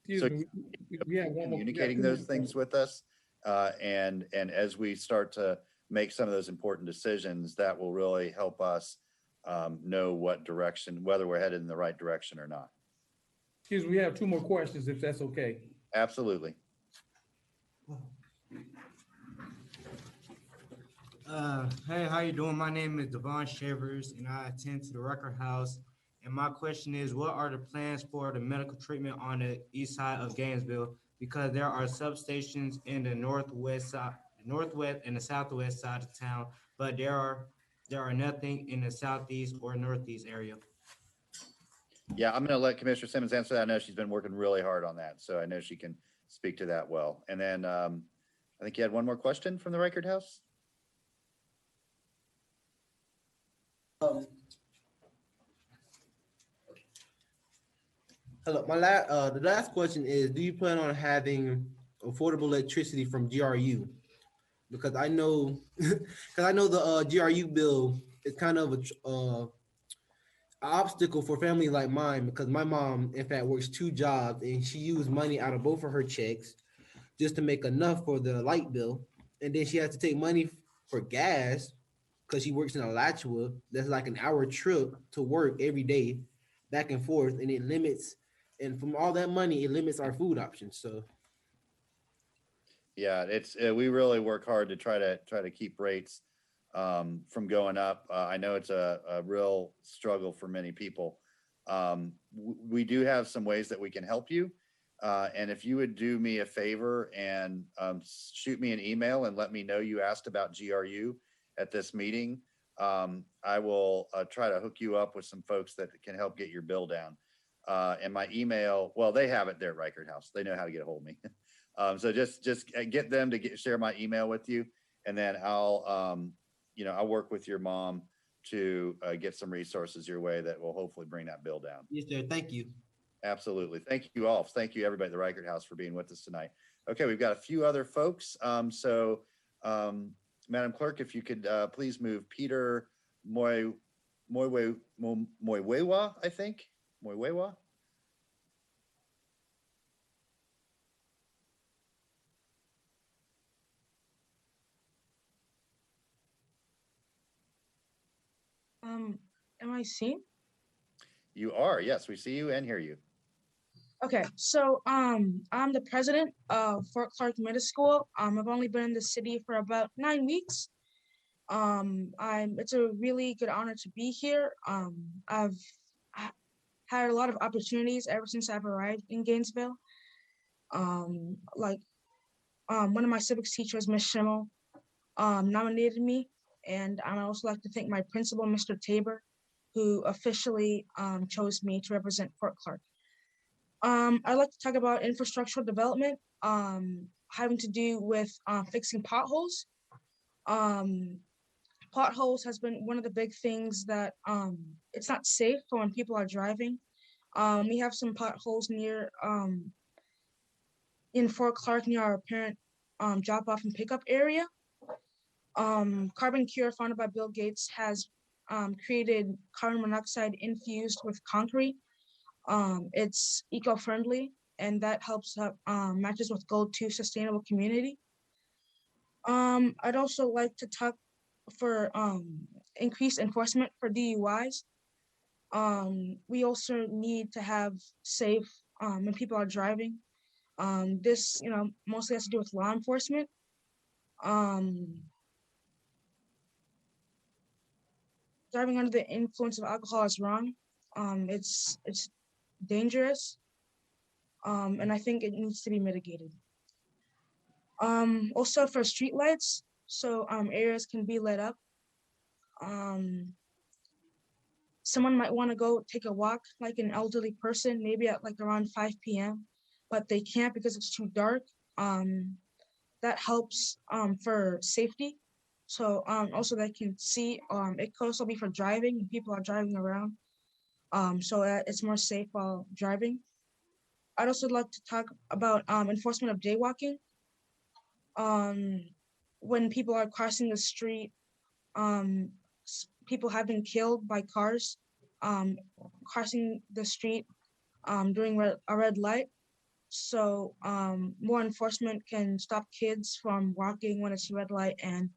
We have one more- communicating those things with us, and as we start to make some of those important decisions, that will really help us know what direction, whether we're headed in the right direction or not. Excuse me, we have 2 more questions, if that's okay. Absolutely. Hey, how you doing? My name is Devon Shavers, and I attend to the Record House. And my question is, what are the plans for the medical treatment on the east side of Gainesville? Because there are substations in the northwest and the southwest side of town, but there are nothing in the southeast or northeast area. Yeah, I'm going to let Commissioner Simmons answer that. I know she's been working really hard on that, so I know she can speak to that well. And then I think you had one more question from the Record House. Hello, the last question is: do you plan on having affordable electricity from GRU? Because I know, the GRU bill is kind of a obstacle for family like mine, because my mom, in fact, works 2 jobs and she used money out of both of her checks just to make enough for the light bill, and then she has to take money for gas because she works in Alachua. That's like an hour trip to work every day, back and forth, and it limits. And from all that money, it limits our food options. So, yeah, it's we really work hard to try to keep rates from going up. I know it's a real struggle for many people. We do have some ways that we can help you. And if you would do me a favor and shoot me an email and let me know you asked about GRU at this meeting, I will try to hook you up with some folks that can help get your bill down. And my email, well, they have it there at Reichert House. They know how to get a hold of me. So just get them to share my email with you, and then I'll work with your mom to get some resources your way that will hopefully bring that bill down. yes, sir. Thank you. Absolutely. Thank you all. Thank you everybody at the Reichert House for being with us tonight. Okay, we've got a few other folks. Madam Clerk, if you could please move Peter Moiwewa, I think. Moiwewa. Am I seen? You are, yes, we see you and hear you. Okay, so I'm the president of Fort Clark Middle School. I've only been in the city for about 9 weeks. It's a really good honor to be here. I've had a lot of opportunities ever since I've arrived in Gainesville. One of my civics teachers, Ms. Schimmel, nominated me, and I'd also like to thank my principal, Mr. Tabor, who officially chose me to represent Fort Clark. I'd like to talk about infrastructural development, having to do with fixing potholes. Potholes has been one of the big things that it's not safe for when people are driving. We have some potholes near in Fort Clark near our parent drop-off and pickup area. Carbon Cure, founded by Bill Gates, has created carbon monoxide infused with concrete. It's eco-friendly and that helps up matches with Goal 2 Sustainable Community. I'd also like to talk for increased enforcement for DUIs. We also need to have safe when people are driving. This, mostly has to do with law enforcement. Driving under the influence of alcohol is wrong. It's dangerous, and I think it needs to be mitigated. Also for street lights, so areas can be lit up. Someone might want to go take a walk, like an elderly person, maybe at like around 5 p.m., but they can't because it's too dark. That helps for safety. So also they can see, it could also be for driving when people are driving around. So that it's more safe while driving. I'd also like to talk about enforcement of jaywalking. When people are crossing the street, people have been killed by cars crossing the street during a red light. So more enforcement can stop kids from walking when it's red light and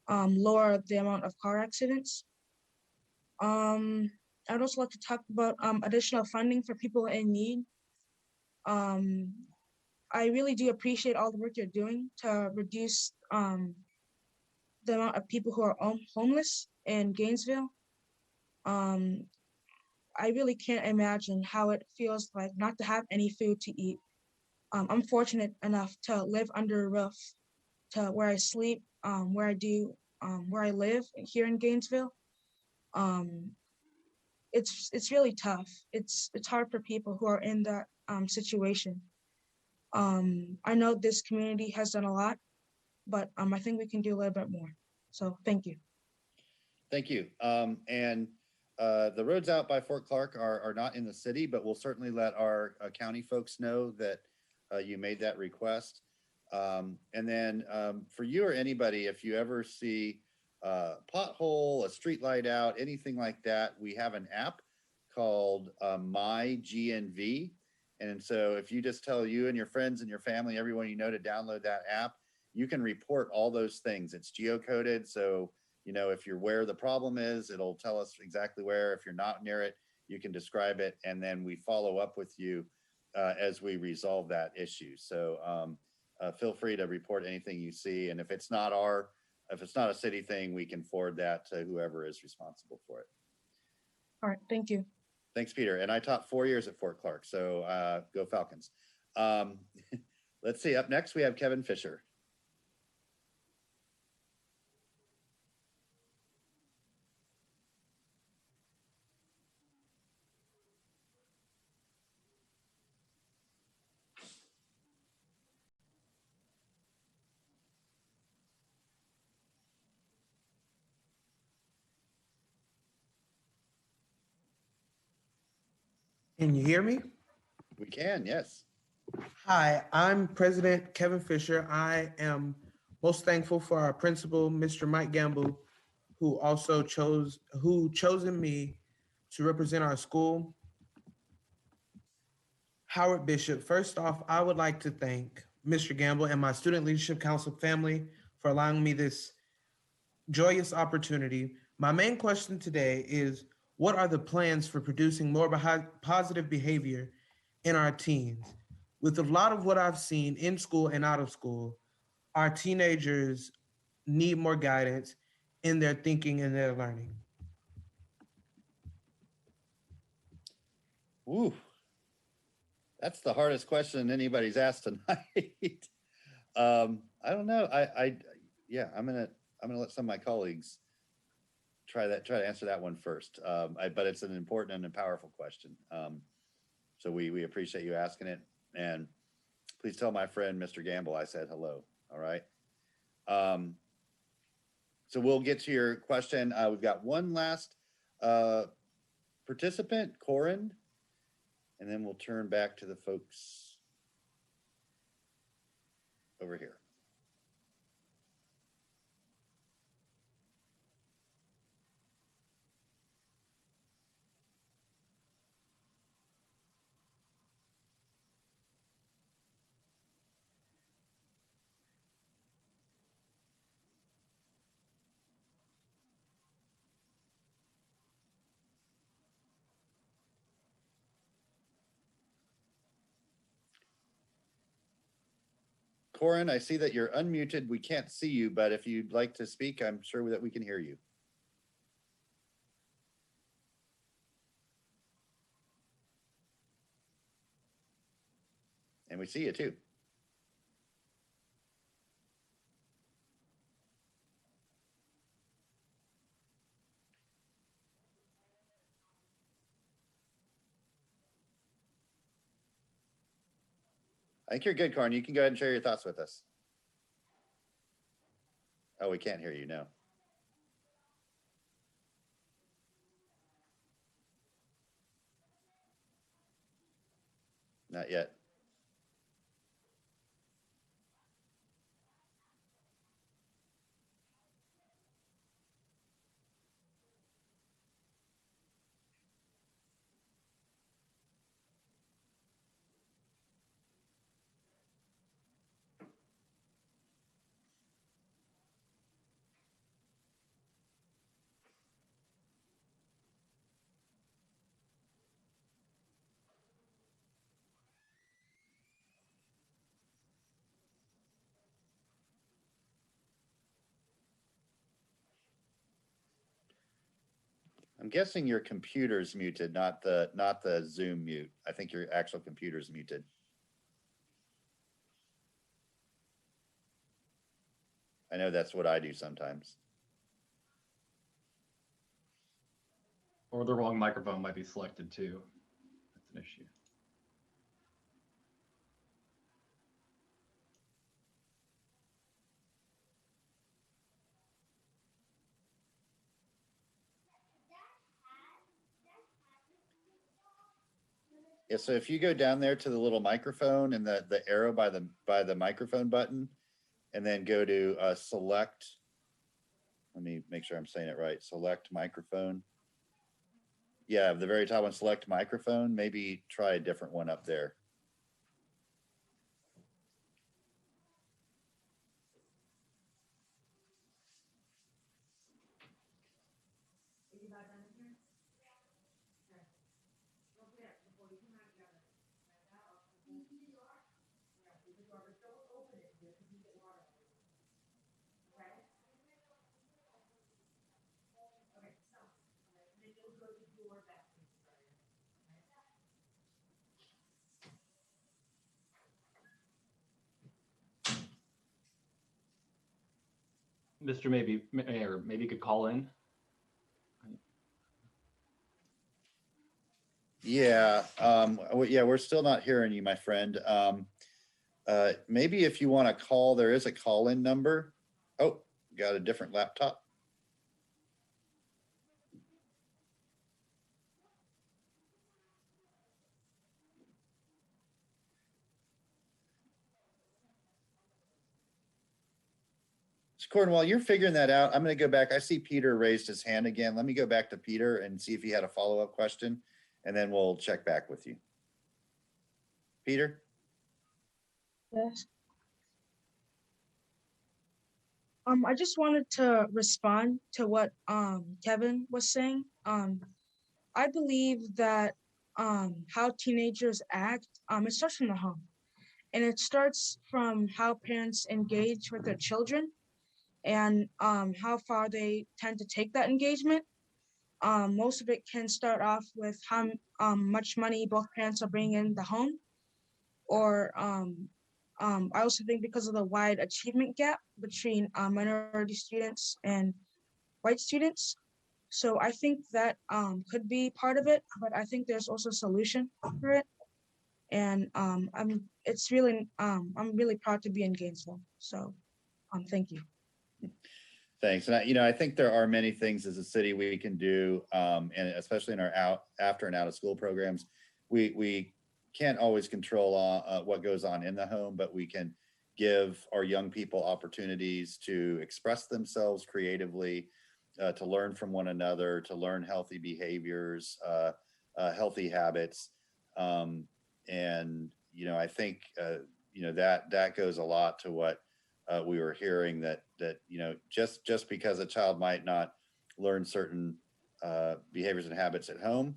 lower the amount of car accidents. I'd also like to talk about additional funding for people in need. I really do appreciate all the work you're doing to reduce the amount of people who are homeless in Gainesville. I really can't imagine how it feels like not to have any food to eat. I'm fortunate enough to live under a roof, to where I sleep, where I live here in Gainesville. It's really tough. It's hard for people who are in that situation. I know this community has done a lot, but I think we can do a little bit more. So thank you. Thank you. The roads out by Fort Clark are not in the city, but we'll certainly let our county folks know that you made that request. And then for you or anybody, if you ever see a pothole, a street light out, anything like that, we have an app called My GNV. And so if you just tell you and your friends and your family, everyone you know, to download that app, you can report all those things. It's geocoded. So, if you're where the problem is, it'll tell us exactly where. If you're not near it, you can describe it. And then we follow up with you as we resolve that issue. So feel free to report anything you see. And if it's not a city thing, we can forward that to whoever is responsible for it. All right, thank you. Thanks, Peter. And I taught 4 years at Fort Clark, so go Falcons. Let's see, up next we have Kevin Fisher. Can you hear me? We can, yes. Hi, I'm President Kevin Fisher. I am most thankful for our principal, Mr. Mike Gamble, who chosen me to represent our school. Howard Bishop, first off, I would like to thank Mr. Gamble and my Student Leadership Council family for allowing me this joyous opportunity. My main question today is, what are the plans for producing more positive behavior in our teens? With a lot of what I've seen in school and out of school, our teenagers need more guidance in their thinking and their learning. Ooh, that's the hardest question anybody's asked tonight. I don't know. I'm gonna let some of my colleagues try to answer that one first. But it's an important and a powerful question. So we appreciate you asking it. And please tell my friend, Mr. Gamble, I said hello. All right. So we'll get to your question. We've got one last participant, Corin, and then we'll turn back to the folks over here. Corin, I see that you're unmuted. We can't see you, but if you'd like to speak, I'm sure that we can hear you. And we see you too. I think you're good, Corin. You can go ahead and share your thoughts with us. Oh, we can't hear you, no. Not yet. I'm guessing your computer's muted, not the Zoom mute. I think your actual computer's muted. I know that's what I do sometimes. Or the wrong microphone might be selected too. That's an issue. Yeah, so if you go down there to the little microphone and the arrow by the microphone button, and then go to select, let me make sure I'm saying it right, select microphone. Yeah, the very top one, select microphone, maybe try a different one up there. Mr. Mayor, maybe you could call in. Yeah, yeah, we're still not hearing you, my friend. Maybe if you want to call, there is a call-in number. Oh, got a different laptop. So Gordon, while you're figuring that out, I'm going to go back. I see Peter raised his hand again. Let me go back to Peter and see if he had a follow-up question, and then we'll check back with you. Peter? Yes. I just wanted to respond to what Kevin was saying. I believe that how teenagers act, it starts from the home. And it starts from how parents engage with their children and how far they tend to take that engagement. Most of it can start off with how much money both parents are bringing in the home, or I also think because of the wide achievement gap between minority students and white students. So I think that could be part of it, but I think there's also a solution for it. And I'm really proud to be in Gainesville. So thank you. Thanks. And I think there are many things as a city we can do, and especially in our after and out of school programs. We can't always control what goes on in the home, but we can give our young people opportunities to express themselves creatively, to learn from one another, to learn healthy behaviors, healthy habits. And I think that goes a lot to what we were hearing, that just because a child might not learn certain behaviors and habits at home,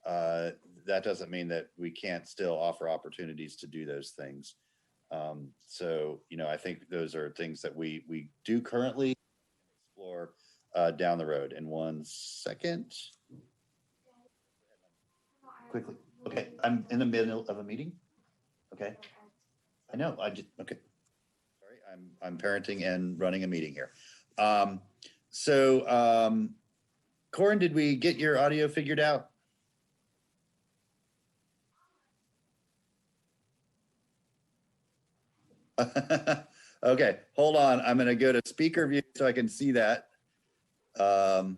that doesn't mean that we can't still offer opportunities to do those things. So, I think those are things that we do currently explore down the road. In 1 second. Quickly. Okay, I'm in the middle of a meeting. Okay. I know, okay. Sorry, I'm parenting and running a meeting here. Corin, did we get your audio figured out? Okay, hold on. I'm going to go to speaker view so I can see that. Oh,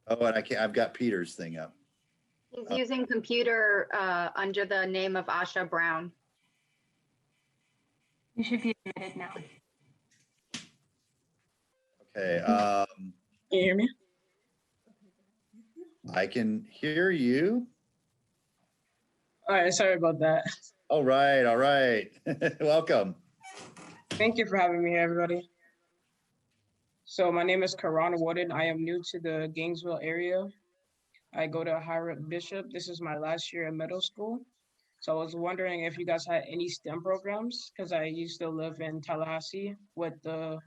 and I've got Peter's thing up. He's using computer under the name of Asha Brown. You should be admitted now. Okay. Can you hear me? I can hear you. All right, sorry about that. All right, all right. Welcome. Thank you for having me here, everybody. So my name is Karan Warden. I am new to the Gainesville area. I go to Hiram Bishop. This is my last year at middle school. So I was wondering if you guys had any STEM programs, because I used to live in Tallahassee with the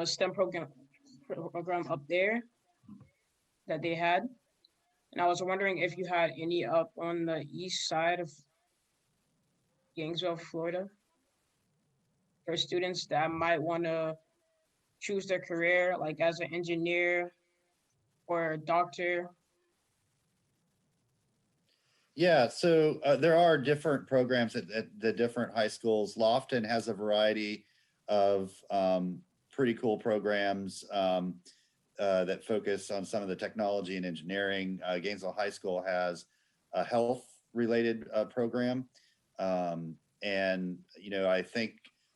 STEM program up there that they had. And I was wondering if you had any up on the east side of Gainesville, Florida, for students that might want to choose their career, like as an engineer or a doctor. Yeah, so there are different programs at the different high schools. Lofton has a variety of pretty cool programs that focus on some of the technology and engineering. Gainesville High School has a health-related program. And, I think,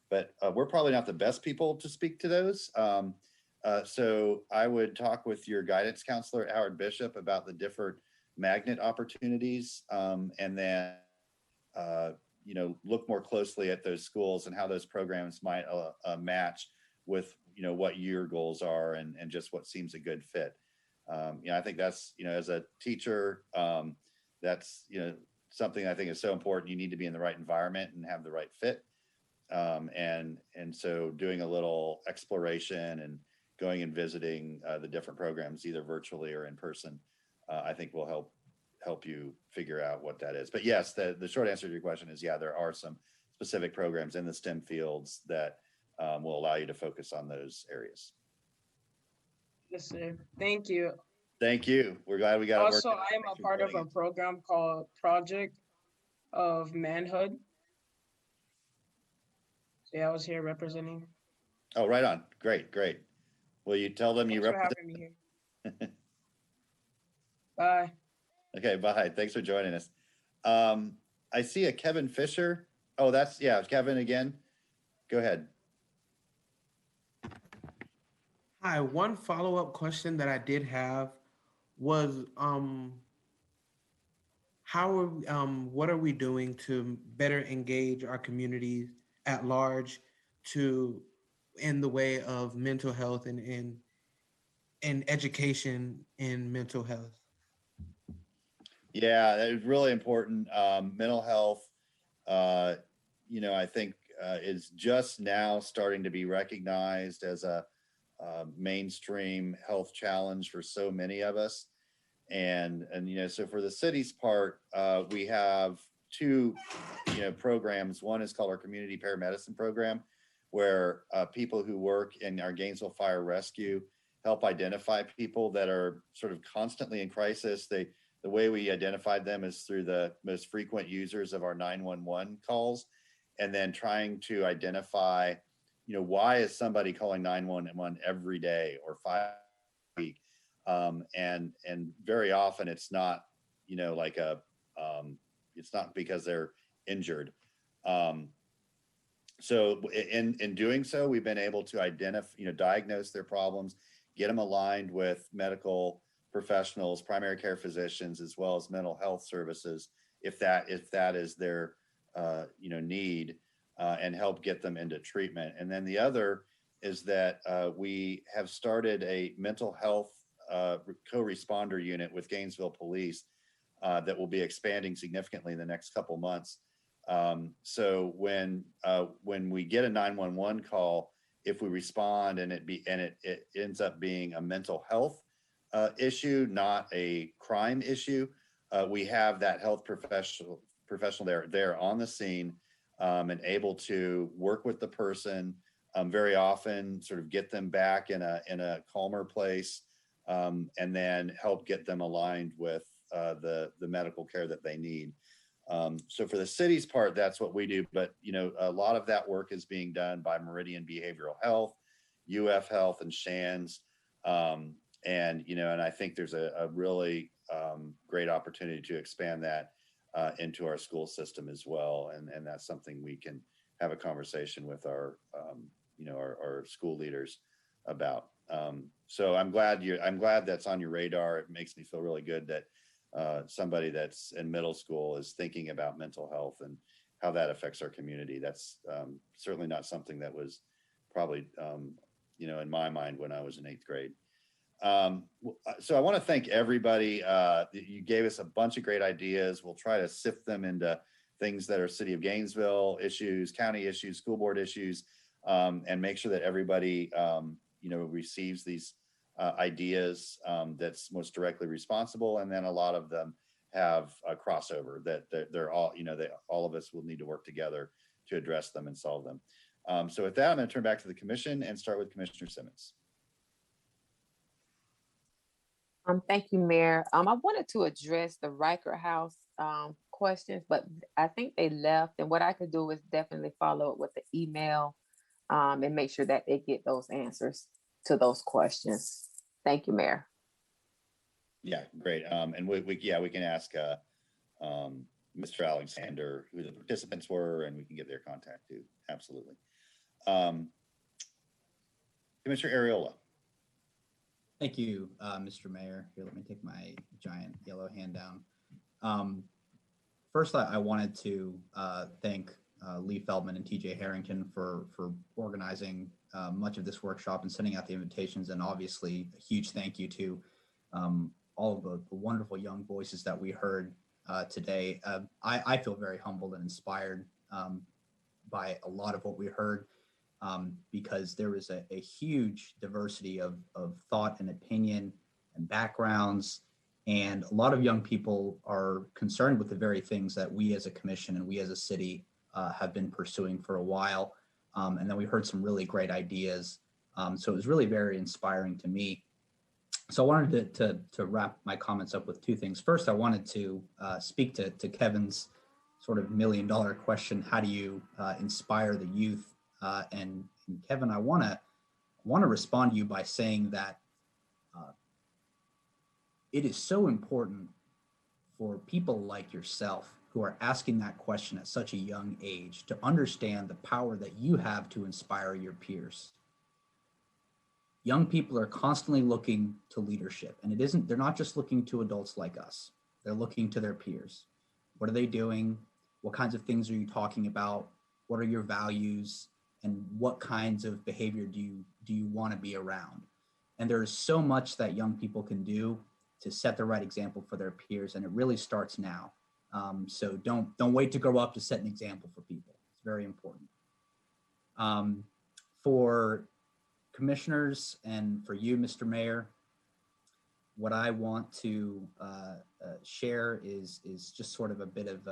but we're probably not the best people to speak to those. So I would talk with your guidance counselor at Howard Bishop about the different magnet opportunities, and then look more closely at those schools and how those programs might match with what your goals are and just what seems a good fit. I think that's as a teacher, that's something I think is so important. You need to be in the right environment and have the right fit, and so doing a little exploration and going and visiting the different programs either virtually or in person, I think will help you figure out what that is. But yes, the short answer to your question is, yeah, there are some specific programs in the STEM fields that will allow you to focus on those areas. Yes, sir. Thank you. Thank you. We're glad we got it. Also, I am a part of a program called Project of Manhood. So yeah, I was here representing. Oh, right on. Great, great. Will you tell them you represent? Thanks for having me here. Bye. Okay, bye. Thanks for joining us. I see a Kevin Fisher. Oh, yeah, Kevin again. Go ahead. Hi, one follow-up question that I did have was what are we doing to better engage our communities at large in the way of mental health and education in mental health? Yeah, that is really important. Mental health, I think is just now starting to be recognized as a mainstream health challenge for so many of us. And so for the city's part, we have two, programs. One is called our Community Paramedicine Program, where people who work in our Gainesville Fire Rescue help identify people that are sort of constantly in crisis. The way we identified them is through the most frequent users of our 911 calls, and then trying to identify, why is somebody calling 911 every day or 5 a week? And very often it's not, it's not because they're injured. So in doing so, we've been able to identify, diagnose their problems, get them aligned with medical professionals, primary care physicians, as well as mental health services, if that is their need, and help get them into treatment. And then the other is that we have started a mental health co-responder unit with Gainesville Police that will be expanding significantly in the next couple months. So when we get a 911 call, if we respond and it ends up being a mental health issue, not a crime issue, we have that health professional there on the scene, and able to work with the person, very often sort of get them back in a calmer place, and then help get them aligned with the medical care that they need. So for the city's part, that's what we do. But, you know, a lot of that work is being done by Meridian Behavioral Health, UF Health, and Shands. And, you know, and I think there's a really great opportunity to expand that into our school system as well. And that's something we can have a conversation with our, you know, our school leaders about. So I'm glad that's on your radar. It makes me feel really good that somebody that's in middle school is thinking about mental health and how that affects our community. That's certainly not something that was probably, you know, in my mind when I was in 8th grade. So I want to thank everybody. You gave us a bunch of great ideas. We'll try to sift them into things that are City of Gainesville issues, county issues, school board issues, and make sure that everybody, you know, receives these ideas that's most directly responsible. And then a lot of them have a crossover that they're all, you know, all of us will need to work together to address them and solve them. So with that, I'm going to turn back to the commission and start with Commissioner Simmons. Thank you, Mayor. I wanted to address the Riker House questions, but I think they left. And what I could do is definitely follow up with the email and make sure that they get those answers to those questions. Thank you, Mayor. Yeah, great. And we can ask Mr. Alexander who the participants were, and we can get their contact too. Absolutely. Commissioner Ariola. Thank you, Mr. Mayor. Here, let me take my giant yellow hand down. First, I wanted to thank Lee Feldman and TJ Harrington for organizing much of this workshop and sending out the invitations, and obviously a huge thank you to all of the wonderful young voices that we heard today. I feel very humbled and inspired by a lot of what we heard, because there was a huge diversity of thought and opinion and backgrounds, and a lot of young people are concerned with the very things that we as a commission and we as a city have been pursuing for a while. And then we heard some really great ideas. So it was really very inspiring to me. So I wanted to wrap my comments up with two things. First, I wanted to speak to Kevin's sort of $1 million question: how do you inspire the youth? And Kevin, I want to respond to you by saying that it is so important for people like yourself who are asking that question at such a young age to understand the power that you have to inspire your peers. Young people are constantly looking to leadership, and they're not just looking to adults like us. They're looking to their peers. What are they doing? What kinds of things are you talking about? What are your values? And what kinds of behavior do you want to be around? And there's so much that young people can do to set the right example for their peers, and it really starts now. So don't wait to grow up to set an example for people. It's very important. For commissioners and for you, Mr. Mayor, what I want to share is just sort of a bit of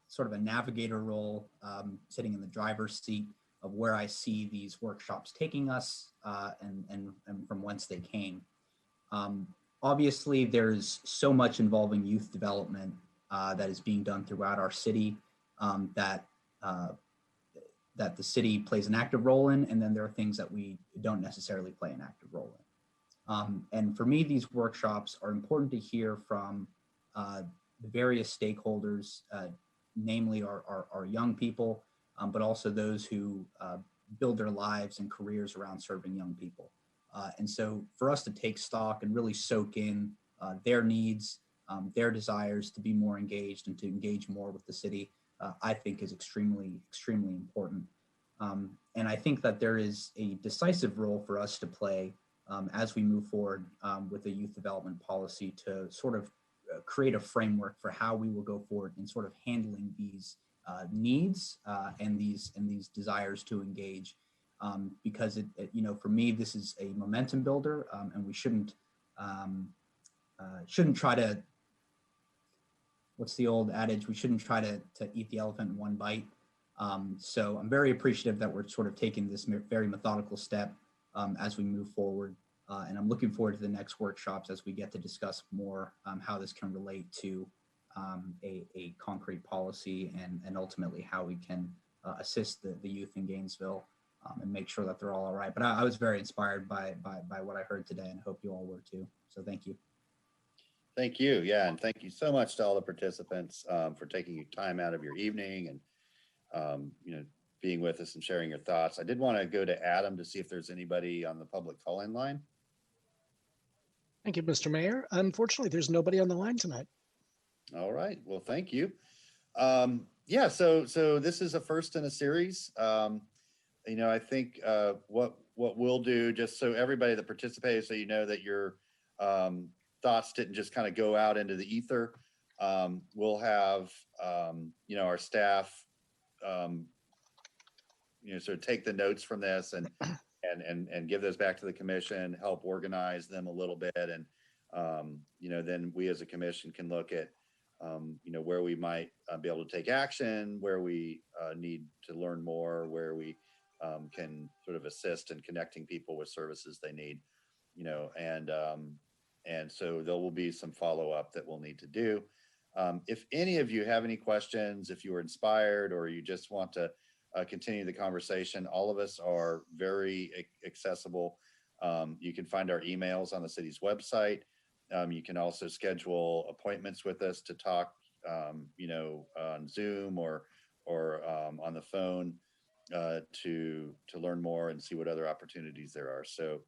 sort of a navigator role, sitting in the driver's seat of where I see these workshops taking us and from whence they came. Obviously, there's so much involving youth development that is being done throughout our city that the city plays an active role in, and then there are things that we don't necessarily play an active role in. And for me, these workshops are important to hear from the various stakeholders, namely our young people, but also those who build their lives and careers around serving young people. And so for us to take stock and really soak in their needs, their desires to be more engaged and to engage more with the city, I think is extremely, extremely important. And I think that there is a decisive role for us to play as we move forward with the youth development policy to sort of create a framework for how we will go forward in sort of handling these needs and these desires to engage, because for me, this is a momentum builder, and we shouldn't try to, what's the old adage? We shouldn't try to eat the elephant in one bite. So I'm very appreciative that we're sort of taking this very methodical step as we move forward. And I'm looking forward to the next workshops as we get to discuss more how this can relate to a concrete policy and ultimately how we can assist the youth in Gainesville and make sure that they're all right. But I was very inspired by what I heard today, and hope you all were too. So thank you. Thank you. Yeah, and thank you so much to all the participants for taking your time out of your evening and being with us and sharing your thoughts. I did want to go to Adam to see if there's anybody on the public call-in line. Thank you, Mr. Mayor. Unfortunately, there's nobody on the line tonight. All right. Well, thank you. Yeah, so this is a first in a series. I think what we'll do, just so everybody that participated, so you know that your thoughts didn't just kind of go out into the ether. We'll have our staff sort of take the notes from this and give those back to the commission, help organize them a little bit, and then we as a commission can look at where we might be able to take action, where we need to learn more, where we can sort of assist in connecting people with services they need, and so there will be some follow-up that we'll need to do. If any of you have any questions, if you were inspired or you just want to continue the conversation, all of us are very accessible. You can find our emails on the city's website. You can also schedule appointments with us to talk, on Zoom or on the phone to learn more and see what other opportunities there are. So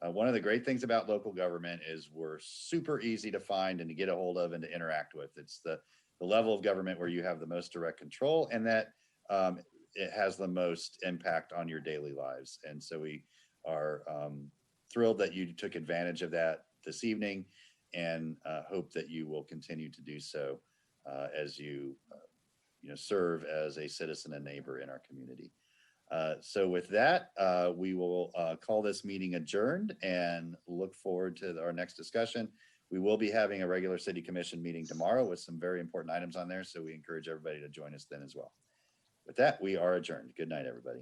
one of the great things about local government is we're super easy to find and to get a hold of and to interact with. It's the level of government where you have the most direct control, and that it has the most impact on your daily lives. And so we are thrilled that you took advantage of that this evening, and hope that you will continue to do so as you serve as a citizen and neighbor in our community. So with that, we will call this meeting adjourned and look forward to our next discussion. We will be having a regular city commission meeting tomorrow with some very important items on there, so we encourage everybody to join us then as well. With that, we are adjourned. Good night, everybody.